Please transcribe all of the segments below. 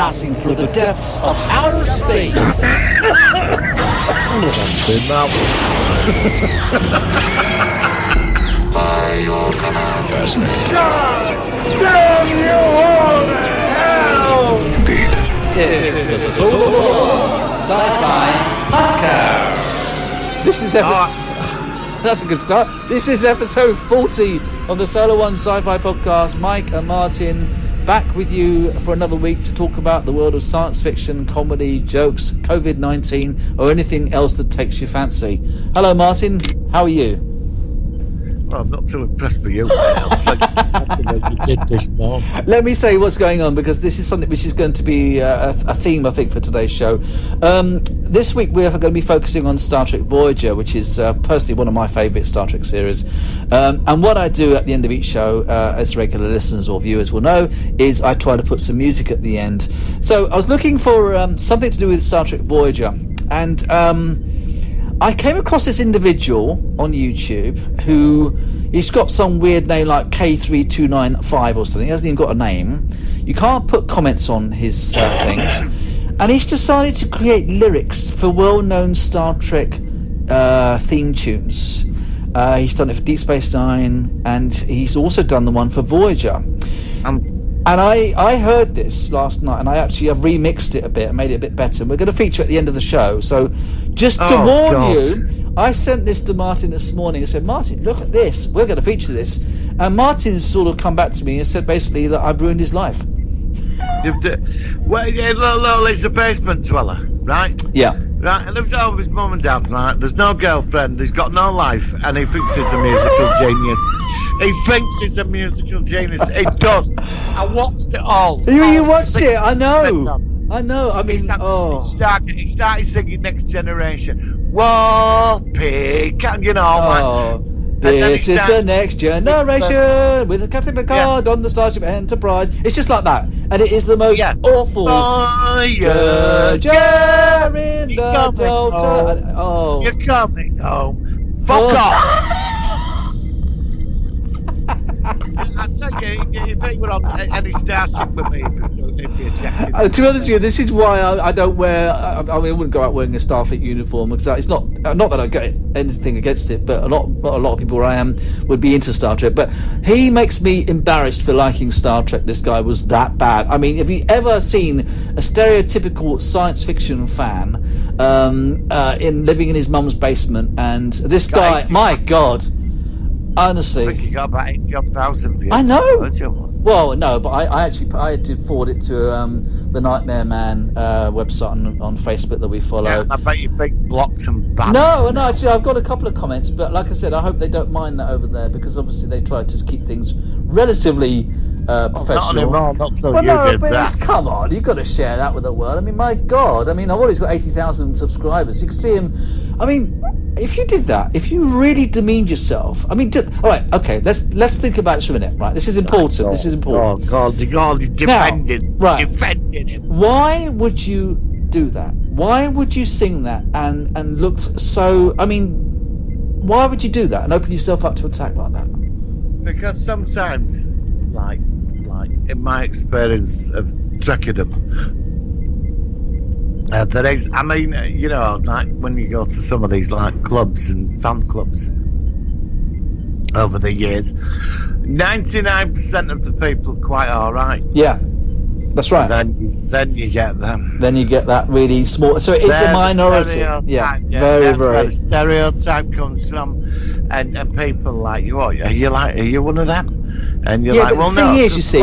passing through the depths of outer space. By your command. God damn you all to hell! Indeed. This is the Sci-Fi Podcast. This is episode... That's a good start. This is episode 40 of the Solar One Sci-Fi Podcast. Mike and Martin back with you for another week to talk about the world of science fiction, comedy, jokes, COVID-19, or anything else that takes your fancy. Hello, Martin. How are you? Well, I'm not too impressed with you. You did this now. Let me say what's going on, because this is something which is going to be a theme, I think, for today's show. This week we're going to be focusing on Star Trek Voyager, which is personally one of my favourite Star Trek series. And what I do at the end of each show, as regular listeners or viewers will know, is I try to put some music at the end. So I was looking for something to do with Star Trek Voyager, and I came across this individual on YouTube who, he's got some weird name like K3295 or something. He hasn't even got a name. You can't put comments on his things. And he's decided to create lyrics for well-known Star Trek theme tunes. He's done it for Deep Space Nine, and he's also done the one for Voyager. And I heard this last night, and I've remixed it a bit and made it a bit better. We're going to feature it at the end of the show. So just to warn you, I sent this to Martin this morning. I said, Martin, look at this. We're going to feature this. And Martin's sort of come back to me and said basically that I've ruined his life. Well, he's a basement dweller, right? Yeah. Right, he lives out with his mum and dad, right? There's no girlfriend, he's got no life, and he thinks he's a musical genius. He thinks he's a musical genius. He does. I watched it all. You watched it? I know. I mean, he started singing Next Generation. Whoa, pig, you know, this is the next generation with Captain Picard on the Starship Enterprise. It's just like that, and it is the most awful. Voyager in the Delta. You're coming home. Fuck off. I'd say if he were on any starship with me, he'd be ejected. To be honest with you, this is why I don't wear. I wouldn't go out wearing a Starfleet uniform, because it's not that I get anything against it, but a lot of people where I am would be into Star Trek. But he makes me embarrassed for liking Star Trek. This guy was that bad. I mean, have you ever seen a stereotypical science fiction fan in living in his mum's basement? And this guy, my God. Honestly, I think you got about 80,000 views. I know. Well, no, but I did forward it to the Nightmare Man website on Facebook that we follow. Yeah, I bet you've been blocked and banned. No, actually, I've got a couple of comments, but like I said, I hope they don't mind that over there, because obviously they try to keep things relatively professional. Not anymore, not so well, you no, did but that. Come on, you've got to share that with the world. I mean, my God. I mean, I've already got 80,000 subscribers. You can see him. I mean, if you did that, if you really demeaned yourself, I mean, all right, okay, let's think about this for a minute, right? This is important. This is important. Oh God, you're defending him. Why would you do that? Why would you sing that and look so? I mean, why would you do that and open yourself up to attack like that? Because sometimes, like in my experience of Trekkiedom, there is, I mean, you know, like when you go to some of these like clubs and fan clubs over the years, 99% of the people are quite all right. Yeah, that's right. And then you get them. Then you get that really small. So it's a minority. Yeah, that's where the stereotype comes from, and people like you. What are you one of them? And you're like, well, no. The thing is, you see,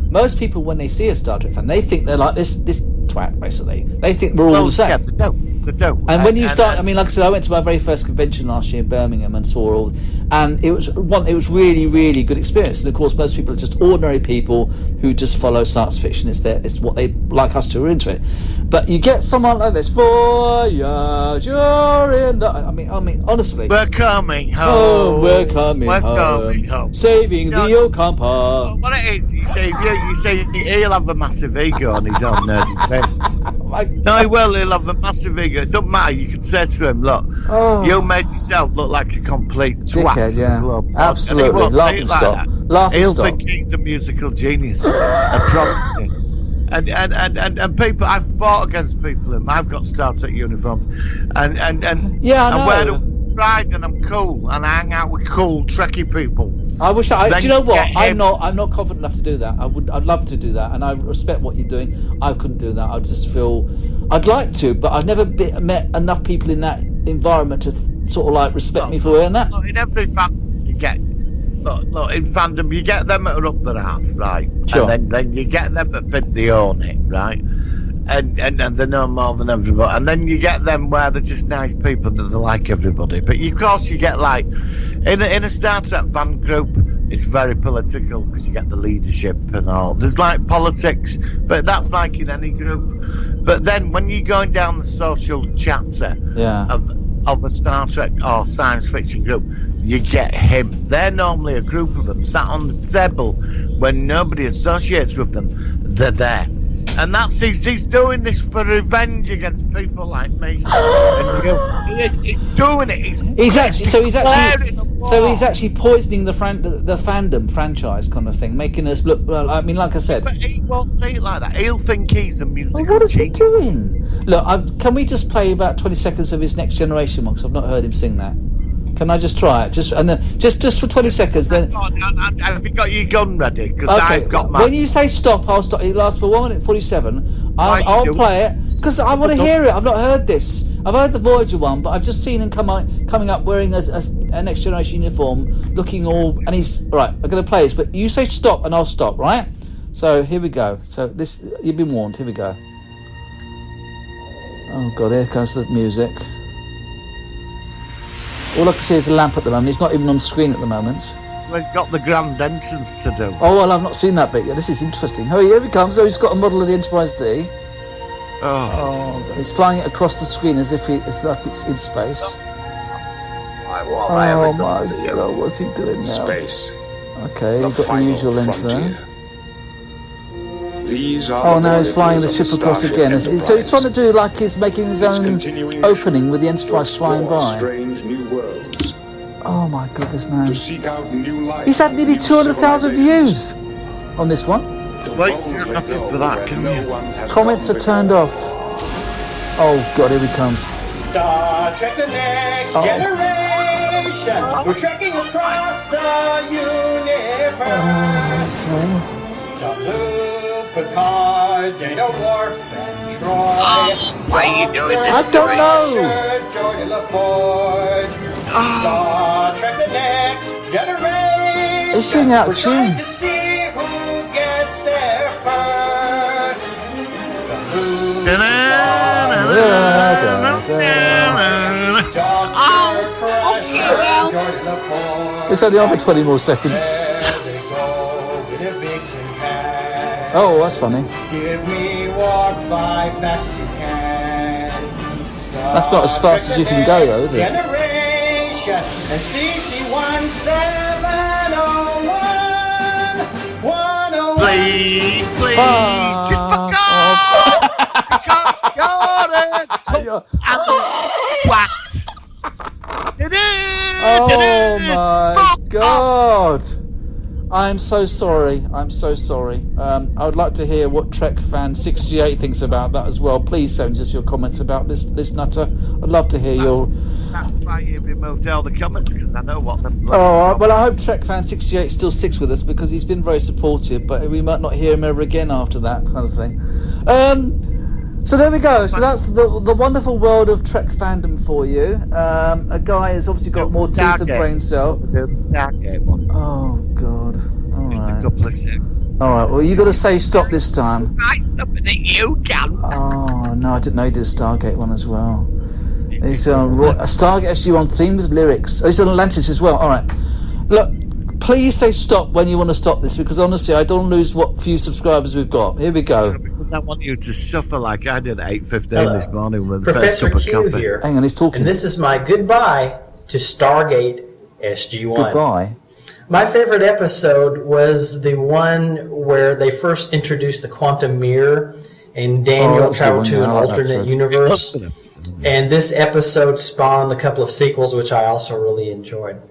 most people when they see a Star Trek fan, they think they're like this twat, basically. They think we're all the same. Yeah, they do. And when you start, I mean, like I said, I went to my very first convention last year in Birmingham and saw all, and it was really, really good experience. And of course, most people are just ordinary people who just follow science fiction. It's what they like us to, are into it. But you get someone like this, Voyager in the. I mean, honestly, we're coming home. We're coming home. Saving the Okampa. Well, what it is, you say he'll have a massive ego on his own nerdy thing. No, he will. He'll have a massive ego. It doesn't matter. You can say to him, "Look, you made yourself look like a complete twat." Yeah, absolutely. Laughing stock. He'll think he's a musical genius, a prodigy. And people, I've fought against people. I've got Star Trek uniforms, and Yeah, I know. I wear them pride, and I'm cool, and I hang out with cool Trekkie people. I wish do Then you know you what? get I'm him. not confident enough to do that. I'd love to do that, and I respect what you're doing. I couldn't do that. I just feel I'd like to, but I've never met enough people in that environment to sort of like respect me for wearing that. Look, in every fan you get, look, in fandom you get them that are up their ass, right? Sure. And then you get them that think they own it, right? And they know more than everybody. And then you get them where they're just nice people that they like everybody. But of course you get like in a Star Trek fan group, it's very political because you get the leadership and all. There's like politics, but that's like in any group. But then when you're going down the social chapter of a Star Trek or science fiction group, you get him. They're normally a group of them sat on the table when nobody associates with them. They're there. And he's doing this for revenge against people like me. And he's doing it. He's actually poisoning the fandom franchise kind of thing, making us look. Well, I mean, like I said, but he won't say it like that. He'll think he's a musical what is he genius. doing? Look, can we just play about 20 seconds of his Next Generation one? Because I've not heard him sing that. Can I just try it? Just for 20 seconds. Then have you got your gun ready? Because okay. I've got mine. When you say stop, I'll stop. It lasts for 1 minute 47. I'll play it because I want to hear it. I've not heard this. I've heard the Voyager one, but I've just seen him coming up wearing a Next Generation uniform, looking all. And he's right. I'm going to play this, but you say stop, and I'll stop. Right? So here we go. So this you've been warned. Here we go. Oh God! Here comes the music. All I can see is a lamp at the moment. It's not even on screen at the moment. Well, he's got the grand entrance to do. Oh well, I've not seen that bit yet. This is interesting. Oh, here he comes. Oh, he's got a model of the Enterprise D. Oh, he's flying it across the screen as if it's like it's in space. Oh my God, what's he doing now? Space. Okay, you've got the usual intro. These are Oh, now he's flying the ship across again. So he's trying to do like he's making his own opening with the Enterprise flying by. Strange new worlds. Oh my God, this man. To seek out new life. He's had nearly 200,000 views on this one. Well, you can't knock him for that, can you? Comments are turned off. Oh God, here he comes. Star Trek: The Next Generation. We're trekking across the universe. Jean-Luc, Picard, Data Worf, and Troy. Why are you doing this? I don't know. Geordi LaForge. Star Trek: The Next Generation. He's singing out We're of trying tune. to see who gets there first. It's only on for 20 more seconds. Oh, that's funny. Give me warp 5 fast as you can. That's not as fast as you can go, though, is it? Generation and CC 1701. 101. Please, just fuck off! Because you're a cunt and a twat. Oh my Fuck God! I'm so sorry. I would like to hear what Trek Fan 68 thinks about that as well. Please send us your comments about this nutter. I'd love to hear your. That's why you removed all the comments, because I know what the. Oh well, I hope Trek Fan 68 still sticks with us because he's been very supportive. But we might not hear him ever again after that kind of thing. So there we go. So that's the wonderful world of Trek fandom for you. A guy has obviously got more teeth than brain cell. Do the Stargate one. Oh God! All Just right. a couple of seconds. All right. Well, you got to say stop this time. Write something that you can. Oh no, I didn't know he did a Stargate one as well. It's a Stargate SG-1 themed with lyrics. Oh, it's on Atlantis as well. All right. Look, please say stop when you want to stop this, because honestly, I don't lose what few subscribers we've got. Here we go. Because I want you to suffer like I did at 8:15 this morning with the first Professor cup of Q coffee. here. Hang on, he's talking. And this is my goodbye to Stargate SG-1. Goodbye. My favorite episode was the one where they first introduced the quantum mirror and Daniel that's a traveled good to one, an yeah, I like that alternate episode. universe. And this episode spawned a couple of sequels, which I also really enjoyed.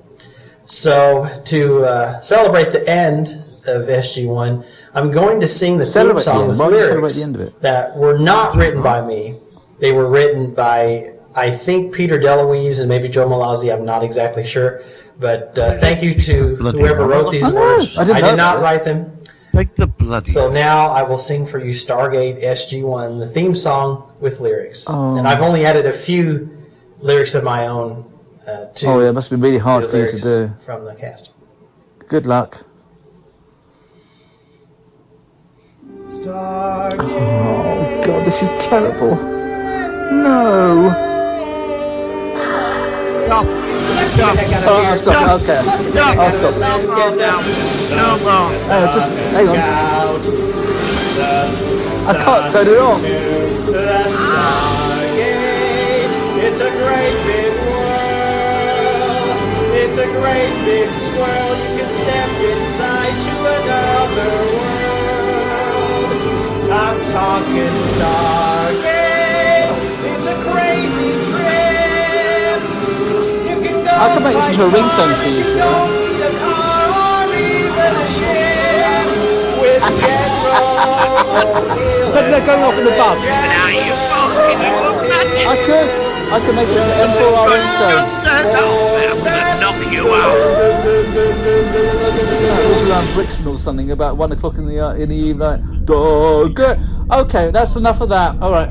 So to celebrate the end of SG-1, I'm going to sing the theme Celebrate the song end. with Why would you celebrate lyrics the end of it? that were not written by me. They were written by, I think, Peter DeLuise and maybe Joe Malazzi. I'm not exactly sure. But thank you to whoever wrote these words. I did not write them. Like the bloody. So now I will sing for you Stargate SG-1, the theme song with lyrics. And I've only added a few lyrics of my own to. It must be really hard for you to do. From the cast. Good luck. Stargate. Oh God, this is terrible. No. Stop. Stop. Okay. I'll stop. No more. Just hang on. I can't turn it off. It's a great big world. It's a great big swirl. You can step inside to another world. I'm talking Stargate. It's a crazy trip. You can go. I can make this into a ringtone for you. You don't need a car or even a ship. With Imagine that going off in the bus. Now you fucking look magic. I could make it an M4R ringtone. I'm gonna knock you out. It was around Brixton or something about 1 o'clock in the evening. Dog. Okay, that's enough of that. All right.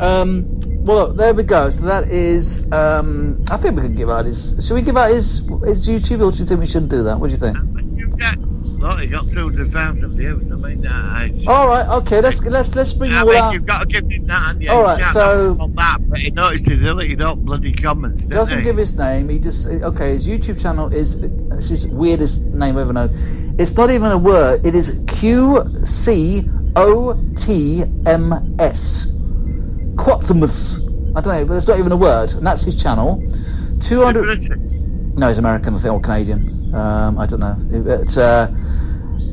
Well, there we go. So that is. I think we can give out his. Should we give out his YouTube, or do you think we shouldn't do that? What do you think? Look, he got 200,000 views. I mean, all right. Okay. Let's bring I all mean, out. you've got to give him that, and All right. So on that, but he noticed he deleted all bloody comments. Doesn't give his name. He just his YouTube channel is it's his weirdest name I've ever known. It's not even a word. It is QCOTMS. Quatmus. I don't know, but it's not even a word, and that's his channel. 200. No, he's American, I think, or Canadian. I don't know.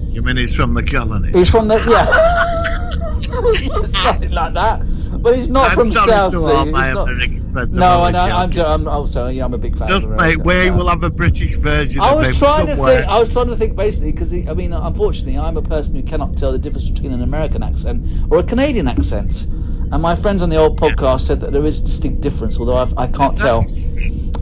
You mean he's from the colonies? He's from the something like that. But he's not from South Sea. No, I know. I'm also. Yeah, I'm a big fan. Just of mate, we will have a British version of him somewhere. I was trying to think basically because I mean, unfortunately, I'm a person who cannot tell the difference between an American accent or a Canadian accent. And my friends on the old podcast said that there is a distinct difference, although I can't tell.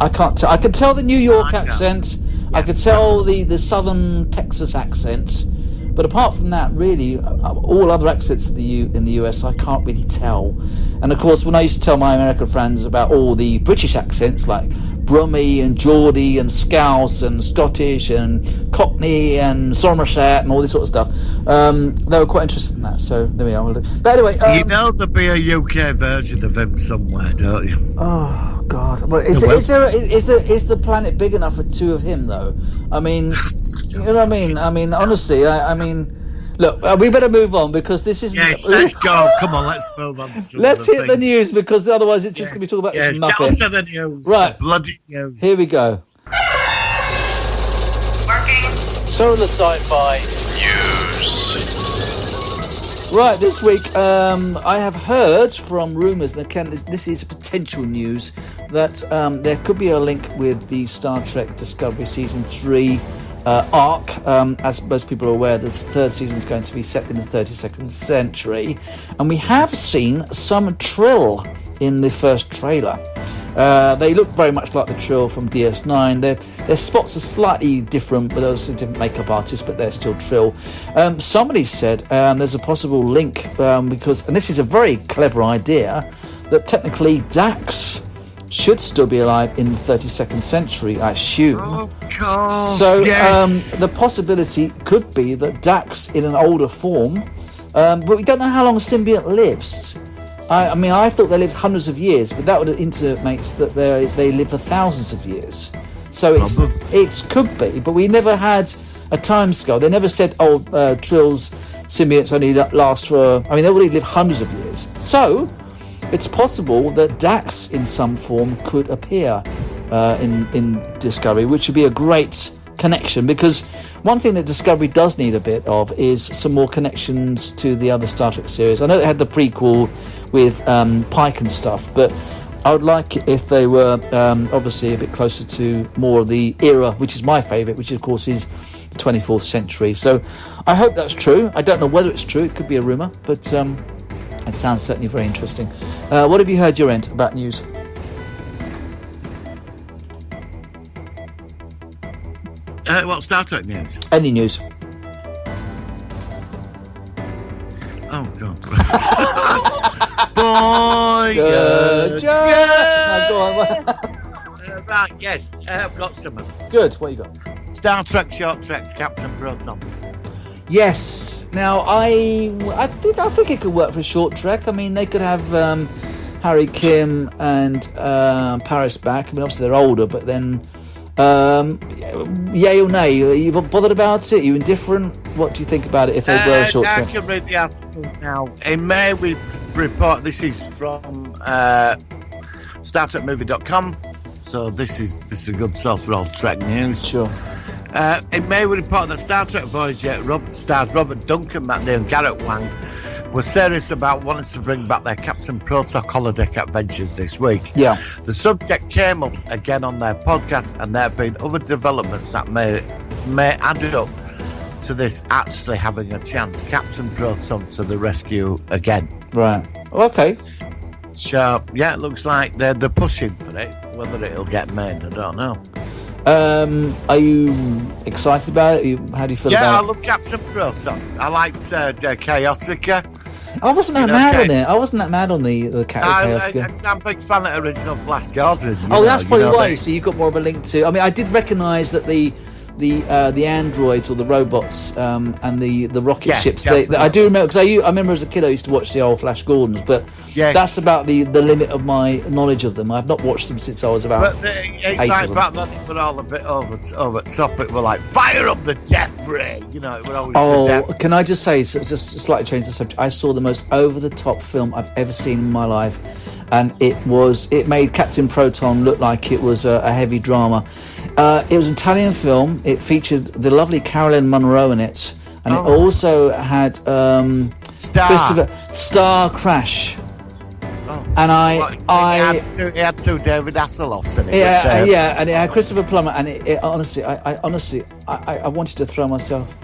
I can't tell. I can tell the New York accent. I could tell the Southern Texas accent. But apart from that, really, all other accents in the US, I can't really tell. And of course, when I used to tell my American friends about all the British accents, like Brummie and Geordie and Scouse and Scottish and Cockney and Somerset and all this sort of stuff, they were quite interested in that. So there we are. But anyway, you know there'll be a UK version of him somewhere, don't you? Oh God! Well, is the planet big enough for two of him though? I mean, you know what I mean? I mean, honestly, I mean, look, we better move on because this isn't. Yes, let's go. Come on, let's move on. Let's hit the news because otherwise it's just going to be talking about this muppet. Get on to the news. Right, the bloody news. Here we go. Working. Solar Sci-Fi news. Right, this week I have heard from rumours, and again this is potential news, that there could be a link with the Star Trek Discovery Season 3 arc. As most people are aware, the third season is going to be set in the 32nd century, and we have seen some Trill in the first trailer. They look very much like the Trill from DS9. Their spots are slightly different, but those are different makeup artists, but they're still Trill. Somebody said there's a possible link because, and this is a very clever idea, that technically Dax should still be alive in the 32nd century, I assume. Of course. So yes. The possibility could be that Dax in an older form, but we don't know how long a symbiote lives. I mean, I thought they lived hundreds of years, but that would intimate that they live for thousands of years. So it could be, but we never had a time scale. They never said, Trill's symbiotes only last for. I mean, they already live hundreds of years. So it's possible that Dax in some form could appear in Discovery, which would be a great connection, because one thing that Discovery does need a bit of is some more connections to the other Star Trek series. I know they had the prequel with Pike and stuff, but I would like it if they were obviously a bit closer to more of the era, which is my favourite, which of course is the 24th century. So I hope that's true. I don't know whether it's true. It could be a rumour, but it sounds certainly very interesting. What have you heard your end about news? What Star Trek news? Any news? Oh, God. Voyager. Go on. Right, yes, I've got some. Good. What you got? Star Trek short treks, Captain Proton. Yes. Now I think it could work for a short trek. I mean, they could have Harry Kim and Paris back. I mean, obviously they're older, but then yay or nay? Are you bothered about it? Are you indifferent? What do you think about it if they were a short trek? I can read the article now. In May, we report. This is from StarTrekMovie.com. So this is a good source for all Trek news. Sure. In May, we report that Star Trek Voyager stars Robert Duncan, Matt Neal, and Garrett Wang were serious about wanting to bring back their Captain Proton holodeck adventures this week. Yeah. The subject came up again on their podcast, and there have been other developments that may add up to this actually having a chance. Captain Proton to the rescue again. Right. Okay. So yeah, it looks like they're pushing for it. Whether it'll get made, I don't know. Are you excited about it? How do you feel about it? Yeah, I love Captain Proton. I liked Chaotica. I wasn't that mad on it. I wasn't that mad on the Chaotica. I'm a big fan of original Flash Gordon. That's probably why. So you've got more of a link to. I mean, I did recognise that the androids or the robots and the rocket ships. I do remember because I remember as a kid I used to watch the old Flash Gordons, but that's about the limit of my knowledge of them. I've not watched them since I was about. But it's like back then they were all a bit over top. It were like fire up the death ray. It were always the death. Can I just say, so just slightly change the subject? I saw the most over the top film I've ever seen in my life, and it made Captain Proton look like it was a heavy drama. It was an Italian film. It featured the lovely Caroline Munro in it, and it also had Star Crash. Oh. And it had two David Hasselhoffs in it. And it had Christopher Plummer, and it honestly, I wanted to throw myself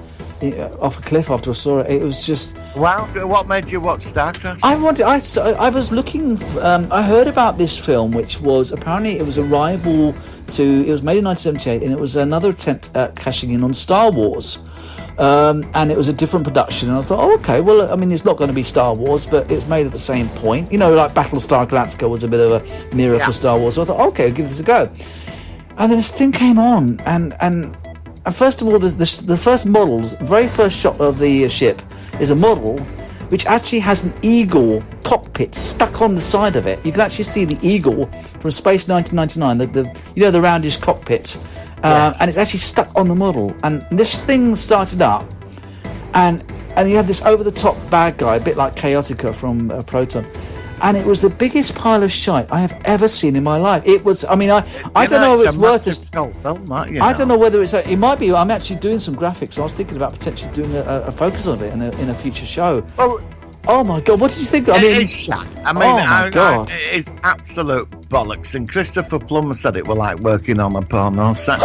off a cliff after I saw it. It was just. Wow! What made you watch Star Crash? I was looking. I heard about this film, which was apparently it was a rival to. It was made in 1978, and it was another attempt at cashing in on Star Wars. And it was a different production, and I thought, okay, well, I mean, it's not going to be Star Wars, but it's made at the same point. Like Battlestar Galactica was a bit of a mirror for Star Wars. So I thought, okay, I'll give this a go. And then this thing came on, and first of all, the first model, the very first shot of the ship is a model which actually has an eagle cockpit stuck on the side of it. You can actually see the eagle from Space 1999, the roundish cockpit. And it's actually stuck on the model, and this thing started up, and you had this over-the-top bad guy, a bit like Chaotica from Proton, and it was the biggest pile of shite I have ever seen in my life. It was, I mean, I don't know if it's worth it. I don't know whether it might be. I'm actually doing some graphics, so I was thinking about potentially doing a focus on it in a future show. Well, oh my God, what did you think? It's shite. Oh my God. It's absolute bollocks. And Christopher Plummer said it were like working on a porno set.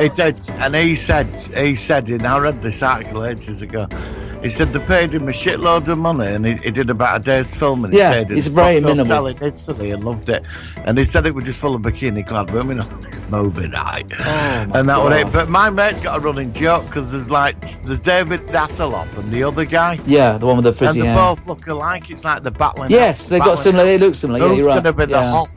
He did, and he said, and I read this article ages ago. He said they paid him a shitload of money, and he did about a day's film, and he stayed in very a minimal hotel in Italy and loved it. And he said it was just full of bikini-clad women on this movie night, and that was it. But my mate's got a running joke because there's David Hasselhoff and the other guy. Yeah, the one with the frizzy hair. And they both look alike. It's like the battling. Yes, they got similar. They look similar. Who's yeah, you're right. going to be the Hoff?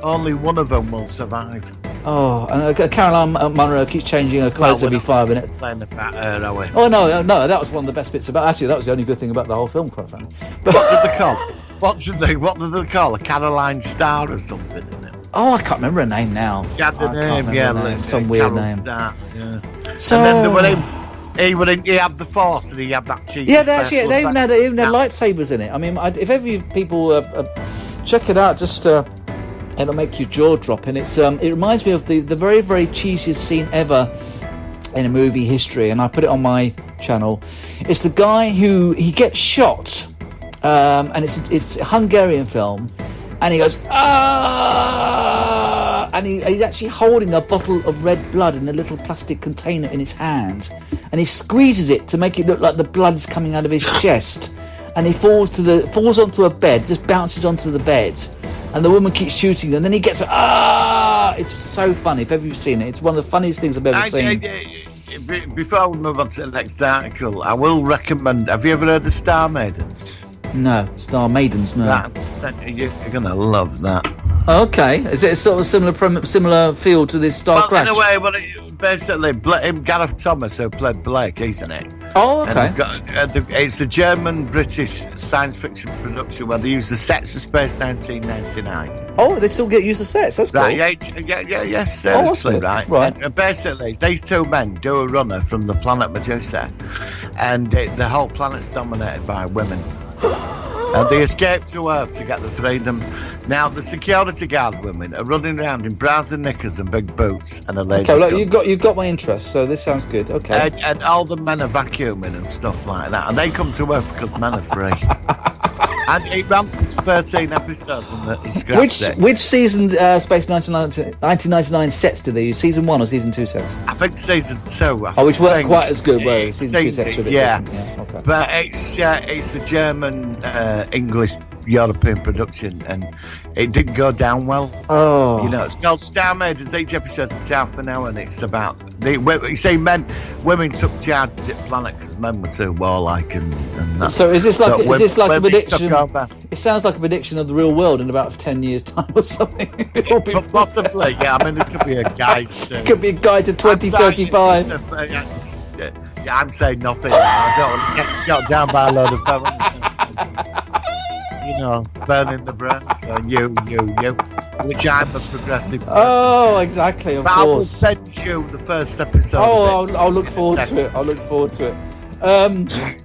Only one of them will survive. Oh, and Caroline Munro keeps changing her clothes every 5 minutes. Playing about her, are we? Oh no, that was one of the best bits about. Actually, that was the only good thing about the whole film, quite frankly. But what did they call? What did they call? A Caroline Star or something? In it? Oh, I can't remember her name now. She had a name, some weird Carol name. Star, yeah. So he had the Force, and he had that cheesy. Yeah, they even had lightsabers in it. I mean, if ever you people check it out, just. It'll make your jaw drop, and it reminds me of the very, very cheesiest scene ever in a movie history, and I put it on my channel. It's the guy who he gets shot, and it's a Hungarian film, and he goes and and he's actually holding a bottle of red blood in a little plastic container in his hand, and he squeezes it to make it look like the blood is coming out of his chest, and he falls onto a bed, just bounces onto the bed, and the woman keeps shooting him, and then he gets it's so funny. If ever you've seen it, it's one of the funniest things I've ever seen. Before we move on to the next article, I will recommend. Have you ever heard of Star Maidens? No, Star Maidens. No. You're gonna love that. Okay, is it a sort of similar feel to this Star Crash? In a way, basically, Gareth Thomas, who played Blake, isn't it? Oh, okay. It's a German-British science fiction production where they use the sets of Space 1999. Oh, they still get used to sets. That's cool. Right, yes, seriously, right. And basically, these two men do a runner from the planet Medusa, and the whole planet's dominated by women. And they escape to Earth to get the freedom. Now, the security guard women are running around in bras and knickers and big boots and a laser gun. You've got my interest, so this sounds good. Okay. And all the men are vacuuming and stuff like that. And they come to Earth because men are free. And it ran for 13 episodes and he scrapped it. Which season Space 1999 sets did they use? Season 1 or season 2 sets? I think season 2. Which weren't quite as good, were they? Season 2 sets were a bit different. Yeah, okay. But it's a German, English, European production, and it didn't go down well. Oh, it's called Star Maidens. Each episode's half an hour, and it's about women took charge of the planet because men were too warlike and that. So is this like a prediction? It sounds like a prediction of the real world in about 10 years' time or something. Possibly, yeah. I mean, this could be a guide. It could be a guide to 2035. I'm saying nothing. I don't want to get shot down by a load of feminists. Burning the brains, going, you, which I'm a progressive person. Oh, exactly, of course. I will send you the first episode. Oh, I'll look forward to it.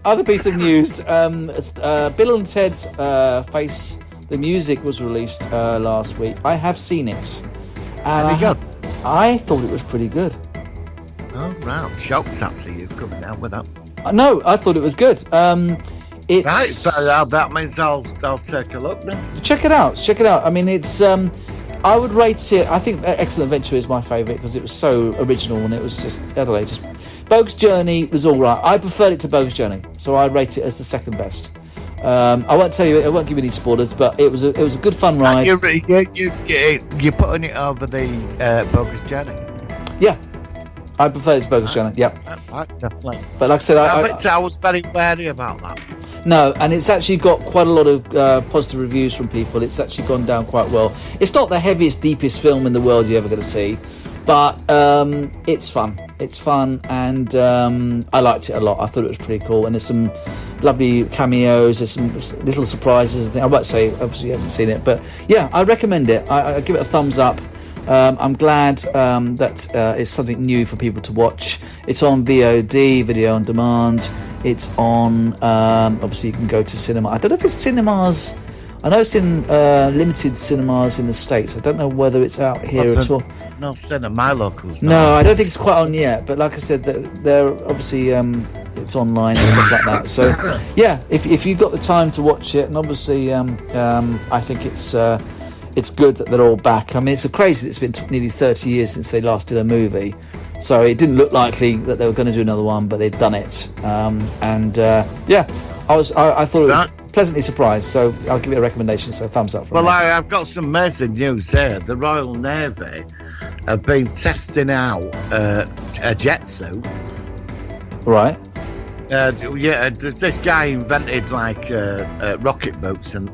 Other piece of news, Bill and Ted's Face the Music was released last week. I have seen it. Very good. I thought it was pretty good. Oh, right. I'm shocked, actually, you're coming out with that. No, I thought it was good. Right, so that means I'll take a look then. Check it out. I mean, it's I would rate it. I think Excellent Adventure is my favourite because it was so original and it was just Bogue's Journey was all right. I preferred it to Bogue's Journey, so I'd rate it as the second best. I won't tell you. I won't give you any spoilers, but it was a good fun ride. You're putting it over the Bogue's Journey. Yeah. I prefer it to Bogue's Journey, yeah. Definitely. But like I said, I was very wary about that. No, and it's actually got quite a lot of positive reviews from people. It's actually gone down quite well. It's not the heaviest, deepest film in the world you're ever going to see, but it's fun. It's fun, and I liked it a lot. I thought it was pretty cool, and there's some lovely cameos. There's some little surprises. I won't say, obviously, you haven't seen it, but yeah, I recommend it. I give it a thumbs up. I'm glad that it's something new for people to watch. It's on VOD, video on demand. It's on, obviously you can go to cinema. I don't know if it's cinemas. I know it's in limited cinemas in the States. I don't know whether it's out here at all. No, cinema, my locals. No, I don't think it's quite on yet. But like I said, they're obviously it's online and stuff like that. So yeah, if you've got the time to watch it, and obviously I think it's good that they're all back. I mean, it's crazy that it's been nearly 30 years since they last did a movie. So it didn't look likely that they were going to do another one, but they'd done it. Yeah, I thought it was pleasantly surprised. So I'll give it a recommendation. So thumbs up from me. I've got some amazing news here. The Royal Navy have been testing out a jet suit. Right. There's this guy invented like rocket boots and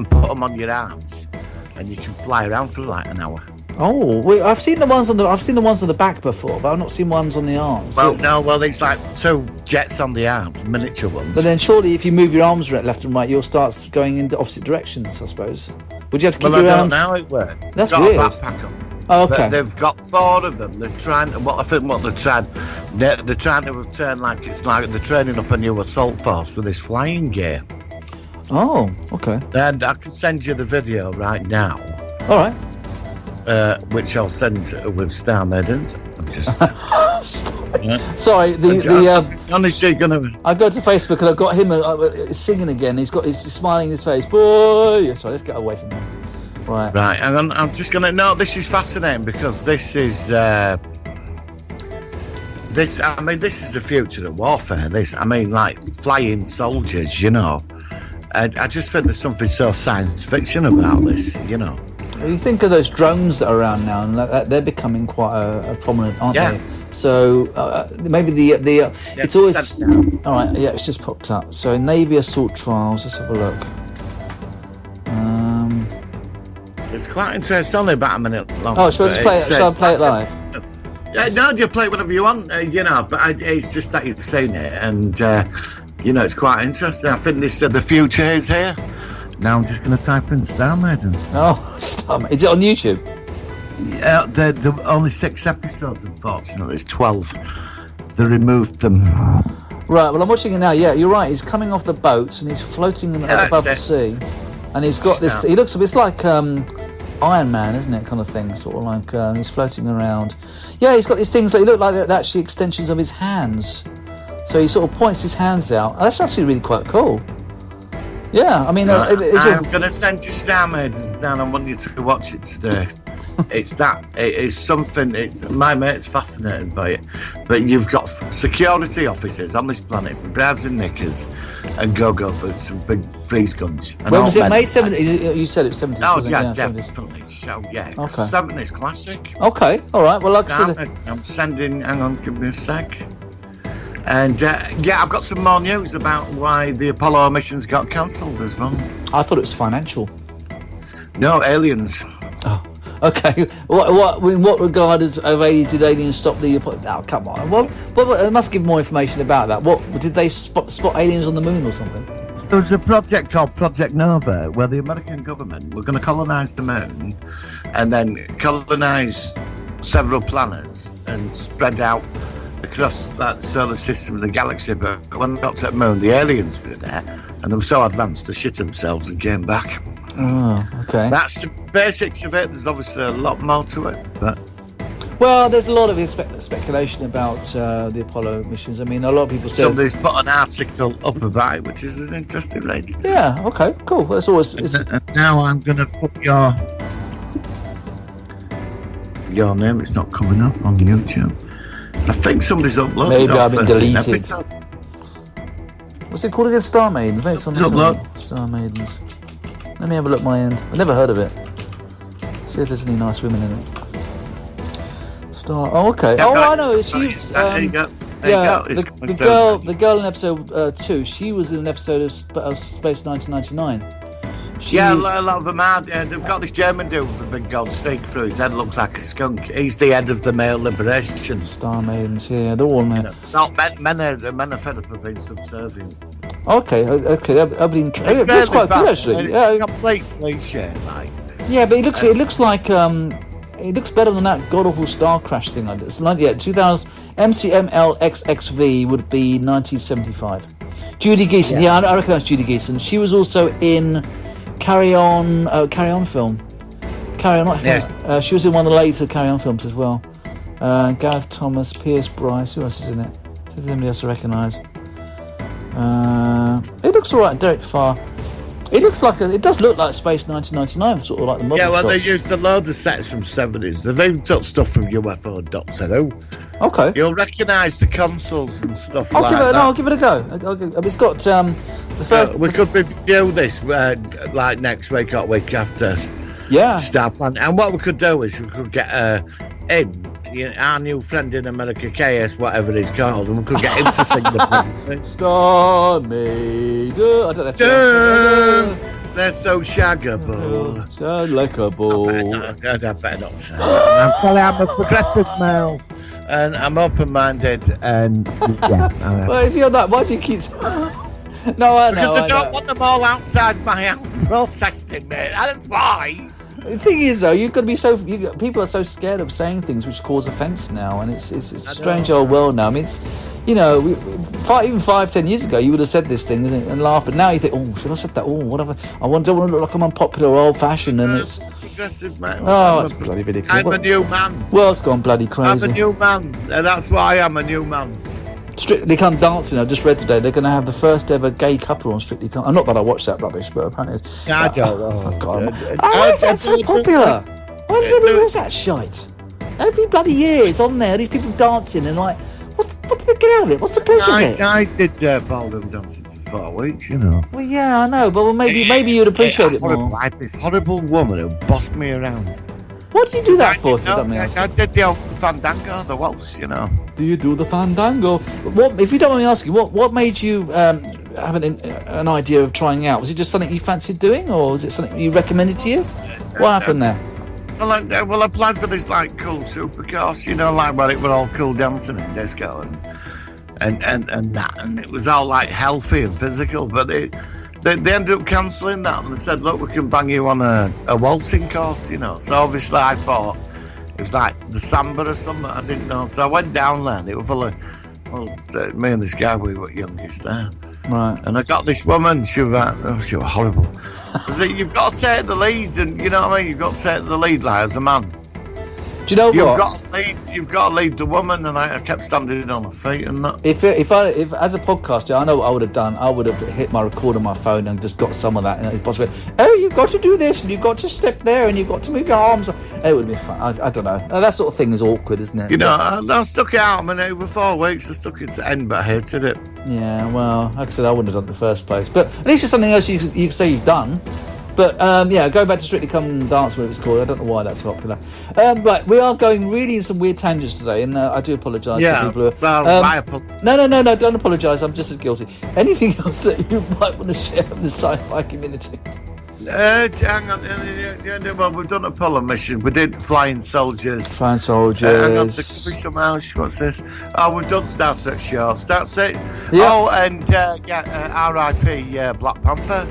put them on your arms, and you can fly around for like an hour. Oh, well, I've seen the ones on the back before, but I've not seen ones on the arms. Well, there's like two jets on the arms, miniature ones. But then surely if you move your arms left and right, you'll start going in opposite directions, I suppose. Would you have to keep your arms? I don't know how it works. That's got weird. A backpack on. Oh, okay. But they've got 4 of them. They're trying. They're trying to return like it's like they're training up a new assault force with this flying gear. Oh, okay. And I can send you the video right now. All right. Which I'll send with Star Maidens. I'm just. Sorry, honestly, I go to Facebook and I've got him singing again. He's smiling in his face. Boy, sorry, let's get away from him. Right. Right, and I'm just gonna. No, this is fascinating because this is. This is the future of warfare. Like flying soldiers, you know. I just think there's something so science fiction about this, you know. You think of those drones that are around now, and they're becoming quite a prominent, aren't they? So maybe the it's always all right. Yeah, it's just popped up. So Navy assault trials. Let's have a look. It's quite interesting. It's only about a minute long. Oh, shall I just play it live? Yeah, no, you play it whenever you want, you know. But it's just that you've seen it, and you know, it's quite interesting. I think the future is here. Now I'm just going to type in Star Maiden. Oh, is it on YouTube? Yeah, there only 6 episodes, unfortunately. It's 12. They removed them. Right. Well, I'm watching it now. Yeah, you're right. He's coming off the boat and he's floating above the sea, and he's got this. He looks a bit like Iron Man, isn't it? Kind of thing. Sort of like he's floating around. Yeah, he's got these things that look like they're actually extensions of his hands. So he sort of points his hands out. That's actually really quite cool. Yeah, I mean, I'm going to send you Star Maidens down. I want you to watch it today. It's something. My mate's fascinated by it. But you've got security officers on this planet with bras and knickers and go-go boots and big freeze guns. And when was it made? 70s? You said it was 70s. Oh, yeah, definitely. So, yeah, okay. 70s classic. Okay, all right. Well, like I said, I'm sending. Hang on, give me a sec. And I've got some more news about why the Apollo missions got cancelled as well. I thought it was financial. No, aliens. Oh, okay. In what regard did aliens stop the Apollo? Oh, come on. Well, I must give more information about that. What did they spot aliens on the moon or something? There was a project called Project Nova where the American government were going to colonise the moon and then colonise several planets and spread out across that solar system of the galaxy. But when they got to the moon, the aliens were there and they were so advanced they shit themselves and came back. Oh, okay. That's the basics of it. There's obviously a lot more to it, but well, there's a lot of speculation about the Apollo missions. I mean, a lot of people say somebody's put an article up about it, which is an interesting read. Yeah. Okay. Cool. Well, it's always. And now I'm going to put your name. It's not coming up on YouTube. I think somebody's uploaded. Maybe I've been deleted. Episode. What's it called again? Star Maidens. Maybe it's on upload. Star Maidens. Let me have a look at my end. I've never heard of it. See if there's any nice women in it. Star. Oh, okay. Yeah, I know. She's. There you go. The girl in episode 2. She was in an episode of Space 1999. Yeah, a lot of them are. They've got this German dude with a big gold streak through his head, looks like a skunk. He's the head of the male liberation. Star Maidens, yeah, they're all men. Men are fed up of being subservient. Okay. It looks quite good actually. It's complete cliche, like. Yeah, but it looks like it looks better than that god awful Star Crash thing. It's like 2000 MCMLXXV would be 1975. Judy Geeson, yeah, I recognise Judy Geeson. She was also in Carry On film. Carry On. Yes. She was in one of the later Carry On films as well. Gareth Thomas, Pierce Bryce. Who else is in it? Is there anybody else I recognise? It looks alright. Derek Farr. It does look like Space 1999, sort of like the model. Yeah, well, shots. they used a load of sets from 70s. They've even took stuff from UFO and Doctor Who. Okay. You'll recognise the consoles and stuff that. I'll give it a go. It's got the first. We could review this like next week or week after. Yeah. Star Planet. And what we could do is we could get our new friend in America, KS, whatever he's called, and we could get him to sing the bloody thing. Star Maiden. I don't know. They're so shaggable. So likeable. I better not say that. I'm sorry, I'm a progressive male. And I'm open-minded, and yeah. Well, if you're that, why do you keep? No, I know. Because I don't want them all outside my house protesting, mate. That's why. The thing is, though, people are so scared of saying things which cause offence now, and it's a strange old world now. I mean, it's, even 5-10 years ago, you would have said this thing and laughed, but now you think, oh, should I have said that? Oh, whatever. I don't want to look like I'm unpopular or old-fashioned, and it's. Progressive man. Oh, that's bloody ridiculous. I'm a new man. World's gone bloody crazy. I'm a new man, and that's why I'm a new man. Strictly Come Dancing, I just read today, they're going to have the first ever gay couple on Strictly Come. Not that I watched that rubbish, but apparently... I don't know. Oh, God. Why is that so popular? Why does everyone watch that shite? Every bloody year it's on there, these people dancing and like... What did they get out of it? What's the pleasure of it? I did ballroom dancing for 4 weeks, you know. Well, yeah, I know, but maybe you'd appreciate it more. I had this horrible woman who bossed me around. What do you do that for, if you don't mind me asking? I did the old fandango, the waltz, you know. Do you do the fandango? What, if you don't mind me asking, what made you have an idea of trying out? Was it just something you fancied doing, or was it something you recommended to you? What happened there? Well, I applied for this like cool super course, you know, like where it were all cool dancing and disco and that, and it was all like healthy and physical, but they ended up cancelling that, and they said, look, we can bang you on a waltzing course, you know. So obviously I thought it was like the samba or something. I didn't know, so I went down there, and it was full of, me and this guy, we were youngest there. Right. And I got this woman, she was horrible. I said, you've got to take the lead, and you know what I mean? You've got to take the lead, like, as a man. Do you know You've what? You've got to lead the woman, and I kept standing on her feet and that. If as a podcaster, I know what I would have done. I would have hit my record on my phone and just got some of that. And possibly, you've got to do this, and you've got to step there, and you've got to move your arms. It would be fun. I don't know. That sort of thing is awkward, isn't it? You know, I stuck it out. I mean, over 4 weeks, I stuck it to end, but I hated it. Yeah, well, like I said, I wouldn't have done it in the first place. But at least it's something else you can say you've done. But, go back to Strictly Come Dance, whatever it's called. I don't know why that's popular. But we are going really in some weird tangents today, and I do apologise to people who I apologise. No, don't apologise. I'm just as guilty. Anything else that you might want to share with the sci-fi community? Hang on. Well, we've done Apollo mission. We did Flying Soldiers. Flying Soldiers. Hang on, there could be something else. What's this? Oh, we've done Star Trek show. That's it. Yeah. Oh, and R.I.P. Black Panther.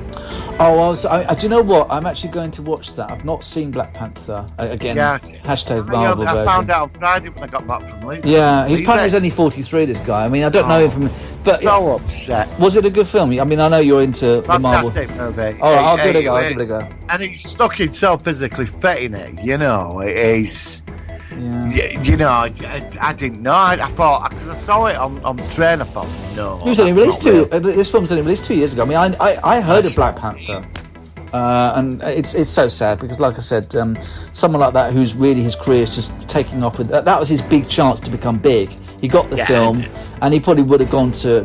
Oh, do you know what? I'm actually going to watch that. I've not seen Black Panther. Again, Yeah. hashtag Marvel I version. found out on Friday when I got back from Leeds. Yeah, he's apparently only 43, this guy. I mean, I don't know him from... But so upset. was it a good film? I mean, I know you're into the Marvel... Fantastic movie. All right, I'll give it a go. And he's stuck in so physically fit in it, you know. It is... Yeah. You know, I didn't know. I thought, because I saw it on train, I thought, no. It was only released this film was only released 2 years ago. I mean, I heard of Black Panther. And it's so sad because, like I said, someone like that who's really his career is just taking off with that was his big chance to become big. He got the film, and he probably would have gone to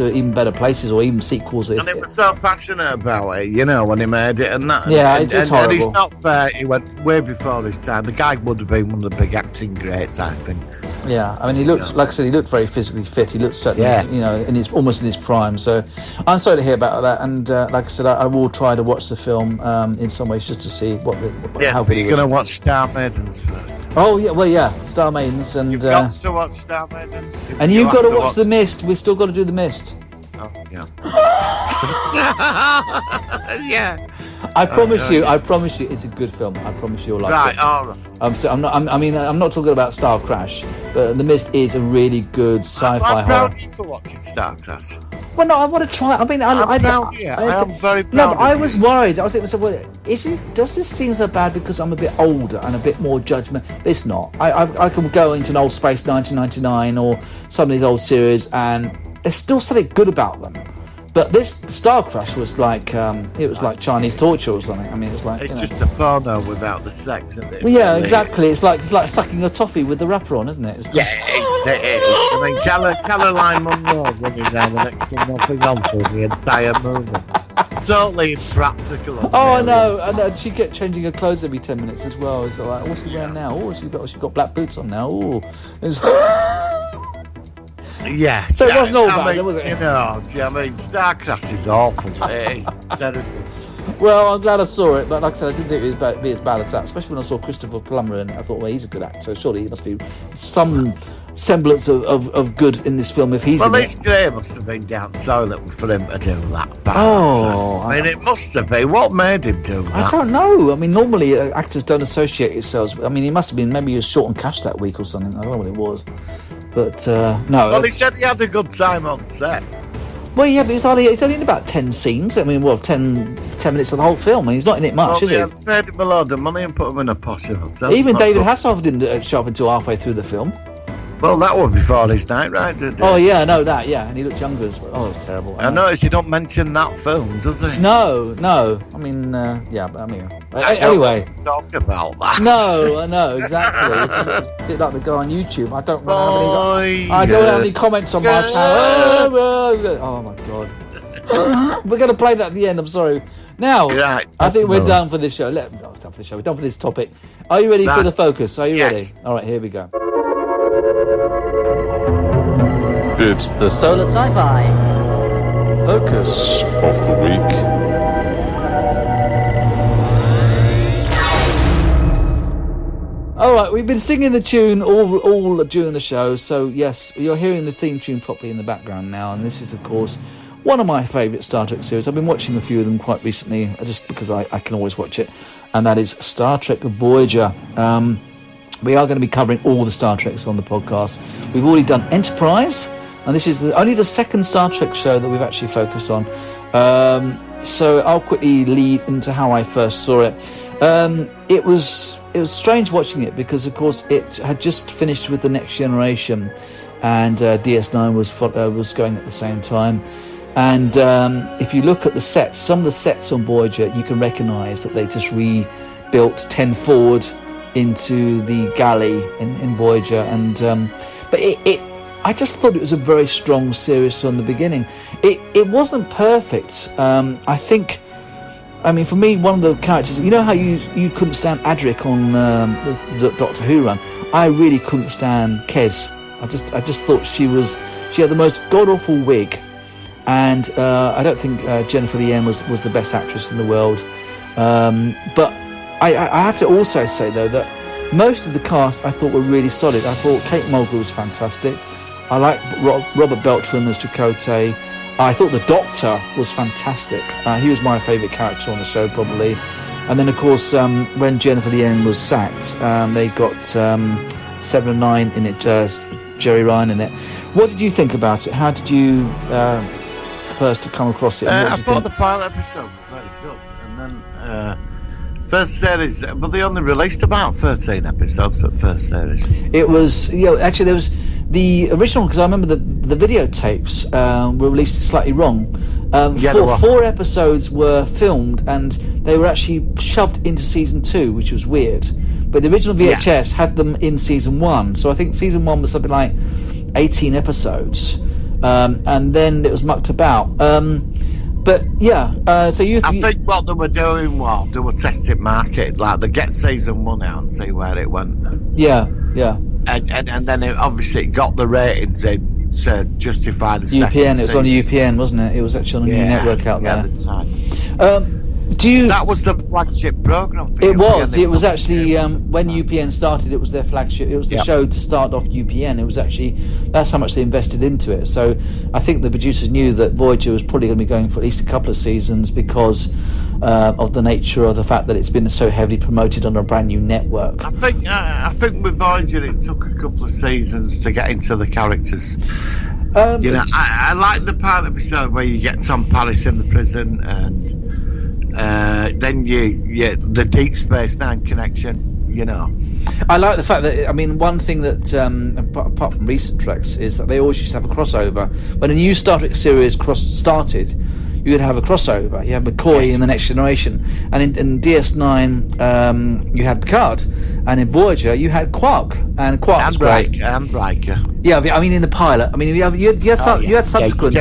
even better places or even sequels. And he was so passionate about it, you know, when he made it and that. Yeah, it's horrible. And it's not fair. He went way before his time. The guy would have been one of the big acting greats, I think. Yeah, I mean, he looked, like I said, he looked very physically fit. He looked certainly, you know, almost in his prime. So I'm sorry to hear about that. And like I said, I will try to watch the film in some ways just to see how but you're going to watch Star Maidens first. Oh yeah, Star Maidens, and you've got to watch Star Maidens. And you've got to watch The Mist. We've still got to do The Mist. Oh yeah. Yeah. I promise you, it's a good film. I promise you'll like it. Right, all right. I'm not talking about Star Crash, but The Mist is a really good sci-fi horror. I'm proud of you for watching Star Crash. Well, no, I want to try. I mean, I'm proud of you. I am very proud. No, but I was worried. I was thinking, does this seem so bad because I'm a bit older and a bit more judgment? It's not. I can go into an old Space 1999 or some of these old series, and there's still something good about them. But this Star Crash was like it was like Chinese torture or something. I mean, it's like it's just a porno without the sex, isn't it? Well, yeah, exactly. It's like sucking a toffee with the wrapper on, isn't it? It is. I mean, Caroline Munro running around the next thing nothing on for the entire movie. Totally impractical. Oh, I know. She kept changing her clothes every 10 minutes as well. It's like, what's she wearing now? Oh, she got black boots on now. Oh, it's yeah. So it wasn't all bad, was it? You know, I mean, Star Crash is awful. It's terrible. Well, I'm glad I saw it, but like I said, I didn't think it would be as bad as that, especially when I saw Christopher Plummer, and I thought, well, he's a good actor. Surely he must be some semblance of good in this film if he's in this it. Gray must have been down toilet for him to do that bad. Oh, I mean, it must have been. What made him do that? I don't know. I mean, normally actors don't associate themselves. I mean, he must have been, maybe he was short on cash that week or something. I don't know what it was. But, no. Well, he said he had a good time on set. Well, yeah, but it's only in about 10 scenes. I mean, 10 minutes of the whole film, and he's not in it much, is he? They paid him a load of money and put him in a posh hotel. Even David Hasselhoff didn't show up until halfway through the film. Well, that was before his night, right? Oh yeah, I know that. Yeah, and he looked younger as well. Oh, it's terrible. I noticed he don't mention that film, does he? No. I mean, yeah, but I mean, I don't anyway. want to talk about that. No, I know exactly. It's a bit like the guy on YouTube. I don't have any comments on my channel. Oh my god. We're going to play that at the end. I'm sorry. Now, right, I think we're done for this show. We're done for this topic. Are you ready for the focus? Are you ready? All right, here we go. It's the Solar Sci-Fi focus of the week. All right, we've been singing the tune all during the show, so yes, you're hearing the theme tune properly in the background now, and this is, of course, one of my favourite Star Trek series. I've been watching a few of them quite recently, just because I can always watch it, and that is Star Trek Voyager. We are going to be covering all the Star Treks on the podcast. We've already done Enterprise, and this is only the second Star Trek show that we've actually focused on. So I'll quickly lead into how I first saw it. It was strange watching it because, of course, it had just finished with The Next Generation, and DS9 was going at the same time. And if you look at the sets, some of the sets on Voyager, you can recognise that they just rebuilt 10 forward into the galley in Voyager. And but I just thought it was a very strong series from the beginning. It wasn't perfect. I think. I mean, for me, one of the characters, you know how you couldn't stand Adric on the Doctor Who run? I really couldn't stand Kez. I just thought she had the most god-awful wig, and I don't think Jennifer Lien was the best actress in the world. But I have to also say, though, that most of the cast I thought were really solid. I thought Kate Mulgrew was fantastic. I liked Robert Beltran as Chakotay. I thought the Doctor was fantastic. He was my favourite character on the show, probably. And then, of course, when Jennifer Lien was sacked, they got 7 of 9 in it, Jerry Ryan in it. What did you think about it? How did you first come across it? I thought the pilot episode was very good. And then first series, but they only released about 13 episodes for the first series. It was, actually there was the original, because I remember the videotapes were released slightly wrong. 4 episodes were filmed and they were actually shoved into season 2, which was weird. But the original VHS had them in season 1, so I think season 1 was something like 18 episodes, and then it was mucked about. But yeah, so I think what they were doing was they were testing market, like they get season 1 out and see where it went. Yeah. And then obviously it got the ratings in to justify the UPN. It was on UPN, wasn't it? It was actually on a new network out there. Yeah, at the time. That was the flagship program for UPN. It was actually when UPN started, it was their flagship. It was the show to start off UPN. It was actually, that's how much they invested into it. So I think the producers knew that Voyager was probably going to be going for at least a couple of seasons because of the nature of the fact that it's been so heavily promoted on a brand new network. I think with Voyager it took a couple of seasons to get into the characters. I like the part of the episode where you get Tom Paris in the prison, and then the Deep Space Nine connection. I like the fact that, I mean, one thing that apart from recent Treks is that they always used to have a crossover. When a new Star Trek series started, you would have a crossover. You had McCoy in The Next Generation, and in DS9 you had Picard, and in Voyager you had Quark, and Quark was great. And Riker. Yeah, I mean in the pilot, I mean you had subsequent,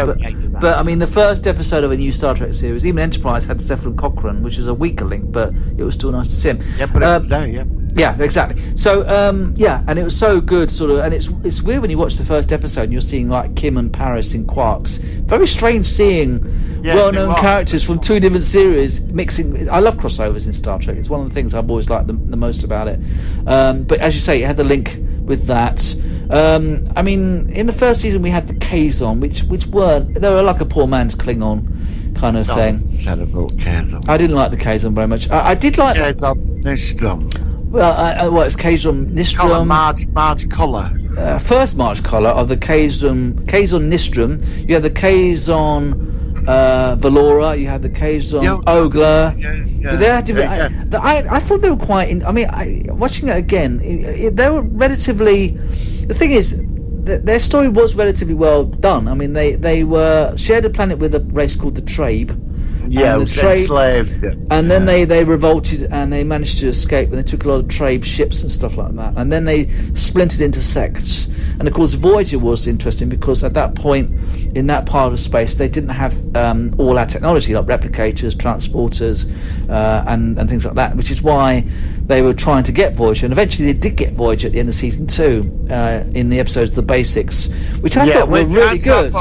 but I mean the first episode of a new Star Trek series, even Enterprise had Cephalon Cochrane, which was a weaker link, but it was still nice to see him. Yeah, but it was there, yeah. Yeah, exactly. So, and it was so good, sort of, and it's weird when you watch the first episode and you're seeing like Kim and Paris in Quarks. Very strange seeing well-known characters from 2 different series mixing. I love crossovers in Star Trek. It's one of the things I've always liked the most about it. But as you say, it had the link with that. I mean, in the first season we had the Kazon, which they were like a poor man's Klingon kind of thing. Terrible Kazon. I didn't like the Kazon very much. I did like Kazon Nistrom. Well, it's Kazon Nistrom. Marge Collar. First Marge Collar of the Kazon Nistrom. You had the Kazon Valora. You had the Kazon Ogler. They had different. I thought they were quite. Watching it again, they were relatively the thing is, their story was relatively well done. I mean, they shared a planet with a race called the Trabe. Yeah, enslaved. And then they revolted and they managed to escape, and they took a lot of Trabe ships and stuff like that. And then they splintered into sects. And of course, Voyager was interesting because at that point, in that part of space, they didn't have all our technology like replicators, transporters, and things like that, which is why they were trying to get Voyager. And eventually they did get Voyager at the end of season 2 in the episodes The Basics, which I thought were really good.